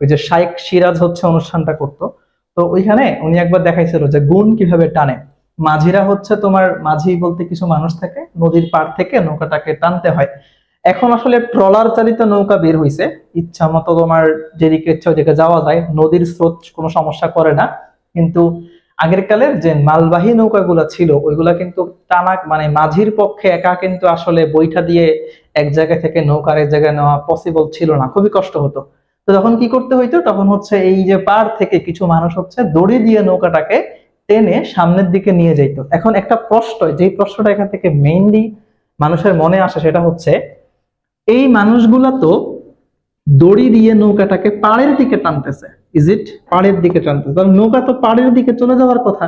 ওই যে শাইখ সিরাজ হচ্ছে অনুষ্ঠানটা করতো, তো ওইখানে উনি একবার দেখাইছিল যে গুণ কিভাবে টানে। মাঝিরা হচ্ছে তোমার, মাঝি বলতে কিছু মানুষ থাকে, নদীর পাড় থেকে নৌকাটাকে টানতে হয়। এখন আসলে ট্রলার চালিত নৌকা বের হইছে, ইচ্ছা মতো তোমার যেদিকে ইচ্ছা ওইদিকে যাওয়া যায়, নদীর স্রোত কোনো সমস্যা করে না। কিন্তু আগের কালের যে মালবাহী নৌকাগুলো ছিল ওইগুলা কিন্তু টানা, মানে মাঝির পক্ষে একা কিন্তু আসলে বৈঠা দিয়ে এক জায়গা থেকে নৌকার এক জায়গায় নেওয়া পসিবল ছিল না, খুবই কষ্ট হতো। তো তখন কি করতে হইতো, তখন হচ্ছে এই যে পাড় থেকে কিছু মানুষ হচ্ছে দড়ি দিয়ে নৌকাটাকে টেনে সামনের দিকে নিয়ে যাইতো। এখন একটা প্রশ্ন, যে প্রশ্নটা এখান থেকে মেইনলি মানুষের মনে আসে, সেটা হচ্ছে এই মানুষগুলা তো দড়ি দিয়ে নৌকাটাকে পাড়ের দিকে টানতেছে, ইজ ইট, পাড়ের দিকে টানতেছে, তাহলে নৌকা তো পাড়ের দিকে চলে যাওয়ার কথা,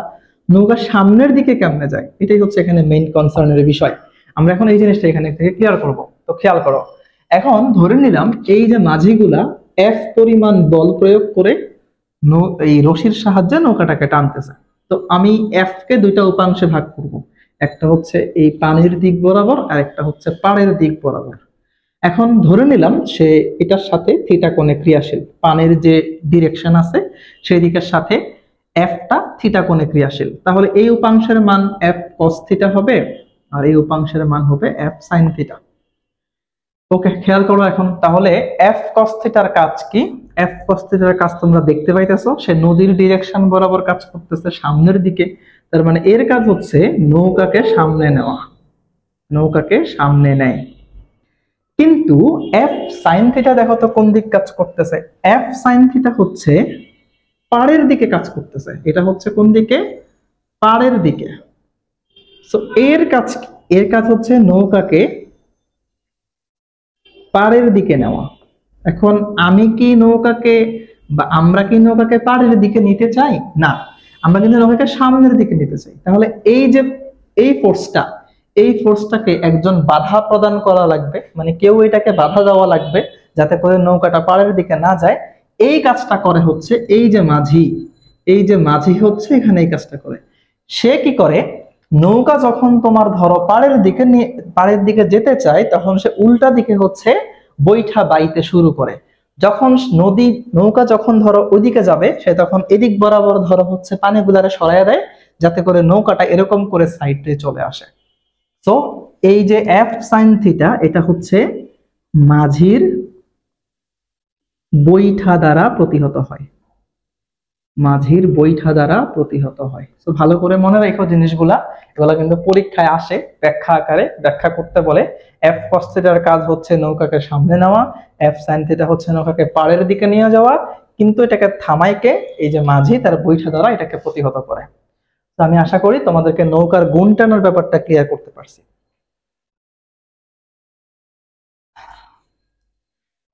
নৌকা সামনের দিকে কেমনে যায়, এটাই হচ্ছে এখানে মেইন কনসার্নের বিষয়। আমরা এখন এই জিনিসটা এখানে থেকে ক্লিয়ার করব। তো খেয়াল করো, এখন ধরে নিলাম এই যে মাঝিগুলা F পরিমাণ বল প্রয়োগ করে এই রশির সাহায্যে নৌকাটাকে টানতেছে। তো আমি F কে দুইটা উপাংশে ভাগ করব, একটা হচ্ছে এই পানির দিক বরাবর আর একটা হচ্ছে পাড়ের দিক বরাবর। এখন ধরে নিলাম সে এটার সাথে থিটা কোণে ক্রিয়াশীল, পানির যে ডিরেকশন আছে সেই দিকের সাথে F টা থিটা কোণে ক্রিয়াশীল, তাহলে এই উপাংশের মান F cos থিটা হবে, আর এই উপাংশের মান হবে f sin থিটা। ওকে, খেয়াল করো এখন তাহলে f cos থিটার কাজ কি? f cos থিটার কাজ তোমরা দেখতে পাইতেছো, সে নদীর ডিরেকশন বরাবর কাজ করতেছে সামনের দিকে। তার মানে এর কাজ হচ্ছে নৌকাকে সামনে নেওয়া, নৌকাকে সামনে নেয়। কিন্তু f sin থিটা দেখো তো কোন দিক কাজ করতেছে? f sin থিটা হচ্ছে পাড়ের দিকে কাজ করতেছে। এটা হচ্ছে কোন দিকে? পাড়ের দিকে। সো এর কাজ কি? এর কাজ হচ্ছে নৌকাকে পাড়ের দিকে নেওয়া। এখন আমি কি নৌকাকে বা আমরা কি নৌকাকে পাড়ের দিকে নিতে চাই? না, আমরা কিন্তু নৌকাকে সামনের দিকে নিতে চাই। তাহলে এই যে এই ফোর্সটা, এই ফোর্সটাকে একজন বাধা প্রদান করা লাগবে, মানে কেউ এটাকে বাধা দেওয়া লাগবে যাতে করে নৌকাটা পাড়ের দিকে না যায়। এই কাজটা করে হচ্ছে এই যে মাঝি, এই যে মাঝি হচ্ছে এখানে এই কাজটা করে। সে কি করে? নৌকা যখন তোমার ধরো পাড়ের দিকে যেতে চায়, তখন সে উল্টা দিকে হচ্ছে বৈঠা বাইতে শুরু করে। যখন নৌকা যখন ধরো ওইদিকে যাবে, সে তখন এদিক বরাবর ধরো হচ্ছে পানিগুলারে সরাইয়া দেয় যাতে করে নৌকাটা এরকম করে সাইডে চলে আসে। তো এই যে f sin থিটা, এটা হচ্ছে মাঝির বৈঠা দ্বারা প্রতিহত হয়, মাঝির বৈঠা দ্বারা প্রতিহত হয়। তো ভালো করে মনে রাখো জিনিসগুলা, এগুলা কিন্তু পরীক্ষায় আসে ব্যাখ্যা আকারে, ব্যাখ্যা করতে বলে। f cos থিটার কাজ হচ্ছে নৌকাকে সামনে নেওয়া, f sin থিটা হচ্ছে নৌকাকে পাড়ের দিকে নিয়ে যাওয়া, কিন্তু এটাকে থামাইকে এই যে মাঝি তার বৈঠা দ্বারা এটাকে প্রতিহত করে। তো আমি আশা করি তোমাদেরকে নৌকার গুণ টানার ব্যাপারটা ক্লিয়ার করতে পারছি।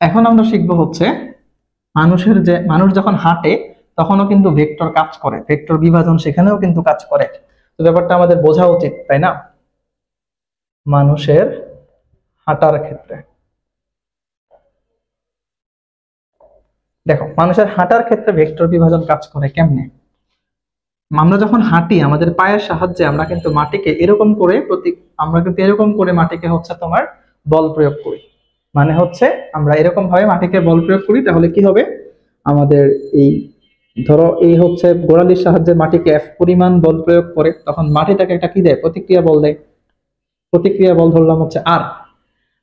এখন আমরা শিখবো হচ্ছে মানুষ যখন হাঁটে তখনও কিন্তু ভেক্টর কাজ করে, ভেক্টর বিভাজন সেখানেও কিন্তু কাজ করে। তো ব্যাপারটা আমাদের বোঝা উচিত, তাই না? মানুষের হাঁটার ক্ষেত্রে দেখো, মানুষের হাঁটার ক্ষেত্রে ভেক্টর বিভাজন কাজ করে কেমনে? আমরা যখন হাঁটি আমাদের পায়ের সাহায্যে আমরা কিন্তু মাটিকে এরকম করে মাটিকে হচ্ছে তোমার বল প্রয়োগ করি। মানে হচ্ছে আমরা এরকম ভাবে মাটিকে বল প্রয়োগ করি, তাহলে কি হবে? আমাদের এই ধরো এই হচ্ছে গোড়ালির সাহায্যে মাটিকে f পরিমাণ বল প্রয়োগ করে, তখন মাটিটাকে একটা কি দেয়? প্রতিক্রিয়া বল দেয়। প্রতিক্রিয়া বল ধরলাম হচ্ছে আর।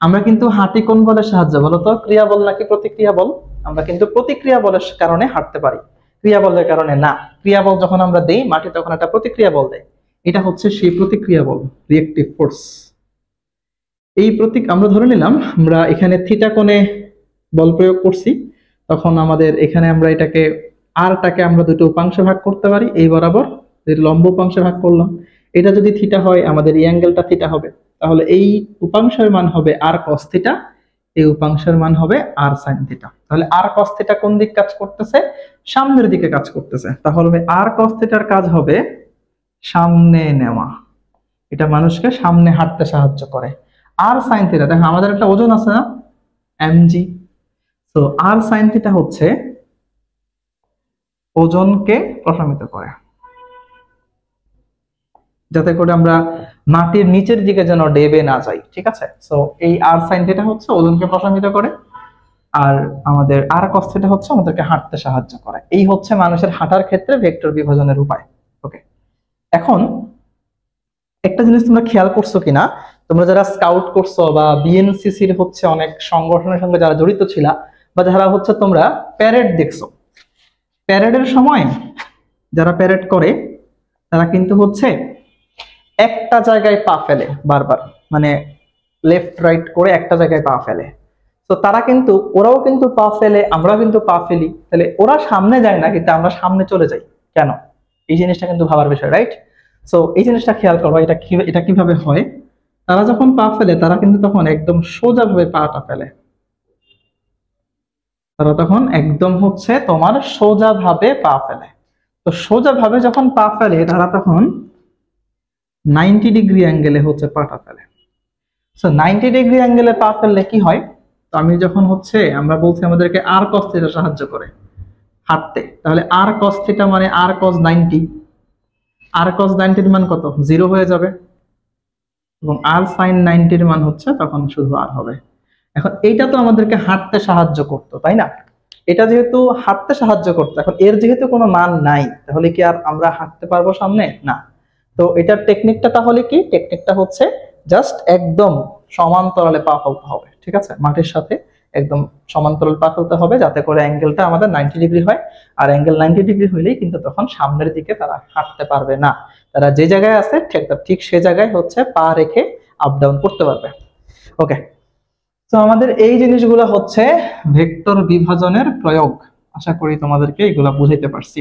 আমরা কিন্তু হাঁটি কোন বলের সাহায্যে বলো তো? ক্রিয়া বল নাকি প্রতিক্রিয়া বল? আমরা কিন্তু প্রতিক্রিয়া বলের কারণে হাঁটতে পারি, ক্রিয়া বলের কারণে না। ক্রিয়া বল যখন আমরা দেই মাটি, তখন একটা প্রতিক্রিয়া বল দেয়। এটা হচ্ছে সেই প্রতিক্রিয়া বল, রিয়েক্টিভ ফোর্স। আমরা ধরে নিলাম আমরা এখানে থিটা কোণে বল প্রয়োগ করছি, তখন আমাদের এখানে আমরা এটাকে আরটাকে আমরা দুটো উপাংশে ভাগ করতে পারি। এই বরাবর লম্ব উপাংশে ভাগ করলাম, এটা যদি থিটা হয় আমাদের এই অ্যাঙ্গেলটা থিটা হবে। তাহলে এই উপাংশের মান হবে আর cos থিটা, এই উপাংশের মান হবে আর sin থিটা। তাহলে আর cos থিটা কোন দিক কাজ করতেছে? সামনের দিকে কাজ করতেছে। তাহলে আর cos থিটার কাজ হবে সামনে নেওয়া, এটা মানুষকে সামনে হাঁটতে সাহায্য করে। আর sin থিটা দেখো আমাদের একটা ওজন আছে না, mg। তো আর sin থিটা হচ্ছে ওজনকে প্রশমিত করে, যাতে করে আমরা মাটির নিচের দিকে যেন ডেবে না যাই, ঠিক আছে? সো এই আর sin থিটা হচ্ছে ওজনকে প্রশমিত করে, আর আমাদের আর cos থিটা হচ্ছে আমাদেরকে হাঁটতে সাহায্য করে। এই হচ্ছে মানুষের হাঁটার ক্ষেত্রে ভেক্টর বিভাজনের উপায়। ওকে, এখন একটা জিনিস তোমরা খেয়াল করছো কিনা, তোমরা যারা স্কাউট করছো বা বিএনসিসির হচ্ছে অনেক সংগঠনের সঙ্গে যারা জড়িত ছিলা, বা যারা হচ্ছে তোমরা প্যারেড দেখছো, প্যারেডের সময় যারা প্যারেড করে তারা কিন্তু হচ্ছে একটা জায়গায় পা ফেলে বারবার, মানে লেফট রাইট করে একটা জায়গায় পা ফেলে। তো তারা কিন্তু, ওরাও কিন্তু পা ফেলে, আমরা কিন্তু পা ফেলি। তাহলে ওরা সামনে যায় না, কিন্তু আমরা সামনে চলে যাই কেন? এই জিনিসটা কিন্তু ভাবার বিষয়, রাইট? সো এই জিনিসটা খেয়াল করো, এটা কিভাবে হয়। তারা যখন পা ফেলে তারা কিন্তু তখন একদম সোজাভাবে পাটা ফেলে, তারা তখন একদম হচ্ছে তোমার সোজাভাবে পা ফেলে। তো সোজাভাবে যখন পা ফেলে তারা তখন 90 ডিগ্রি অ্যাঙ্গেলে হচ্ছে পাটা ফেলে। সো 90 ডিগ্রি অ্যাঙ্গেলে পা ফেললে কি হয়? তো আমি যখন হচ্ছে, আমরা বলছি আমাদেরকে আর cos থিটা সাহায্য করে হাঁটতে, তাহলে আর cos থিটা মানে আর cos 90, আর cos 90 এর মান কত? 0 হয়ে যাবে, এবং আর sin 90 এর মান হচ্ছে তখন শুধু আর হবে। এখন এইটা তো আমাদেরকে হাঁটতে সাহায্য করতো, তাই না? এটা যেহেতু হাঁটতে সাহায্য করতো, এখন এর যেহেতু কোনো মান নাই, তাহলে কি আর আমরা হাঁটতে পারবো সামনে? না। তো এটার টেকনিকটা তাহলে কি? টেকনিকটা হচ্ছে জাস্ট একদম সমান্তরালে পা ফেলতে হবে, ঠিক আছে, মাটির সাথে একদম সমান্তরাল পা ফেলতে হবে, যাতে করে অ্যাঙ্গেলটা আমাদের 90 ডিগ্রি হয়। আর অ্যাঙ্গেল 90 ডিগ্রি হইলেই কিন্তু তখন সামনের দিকে তারা হাঁটতে পারবে না, তারা যে জায়গায় আছে ঠিক ঠিক সে জায়গায় হচ্ছে পা রেখে আপ ডাউন করতে পারবে। ওকে, তো আমাদের এই জিনিসগুলো হচ্ছে ভেক্টর বিভাজনের প্রয়োগ। আশা করি তোমাদেরকে এগুলা বুঝাইতে পারছি।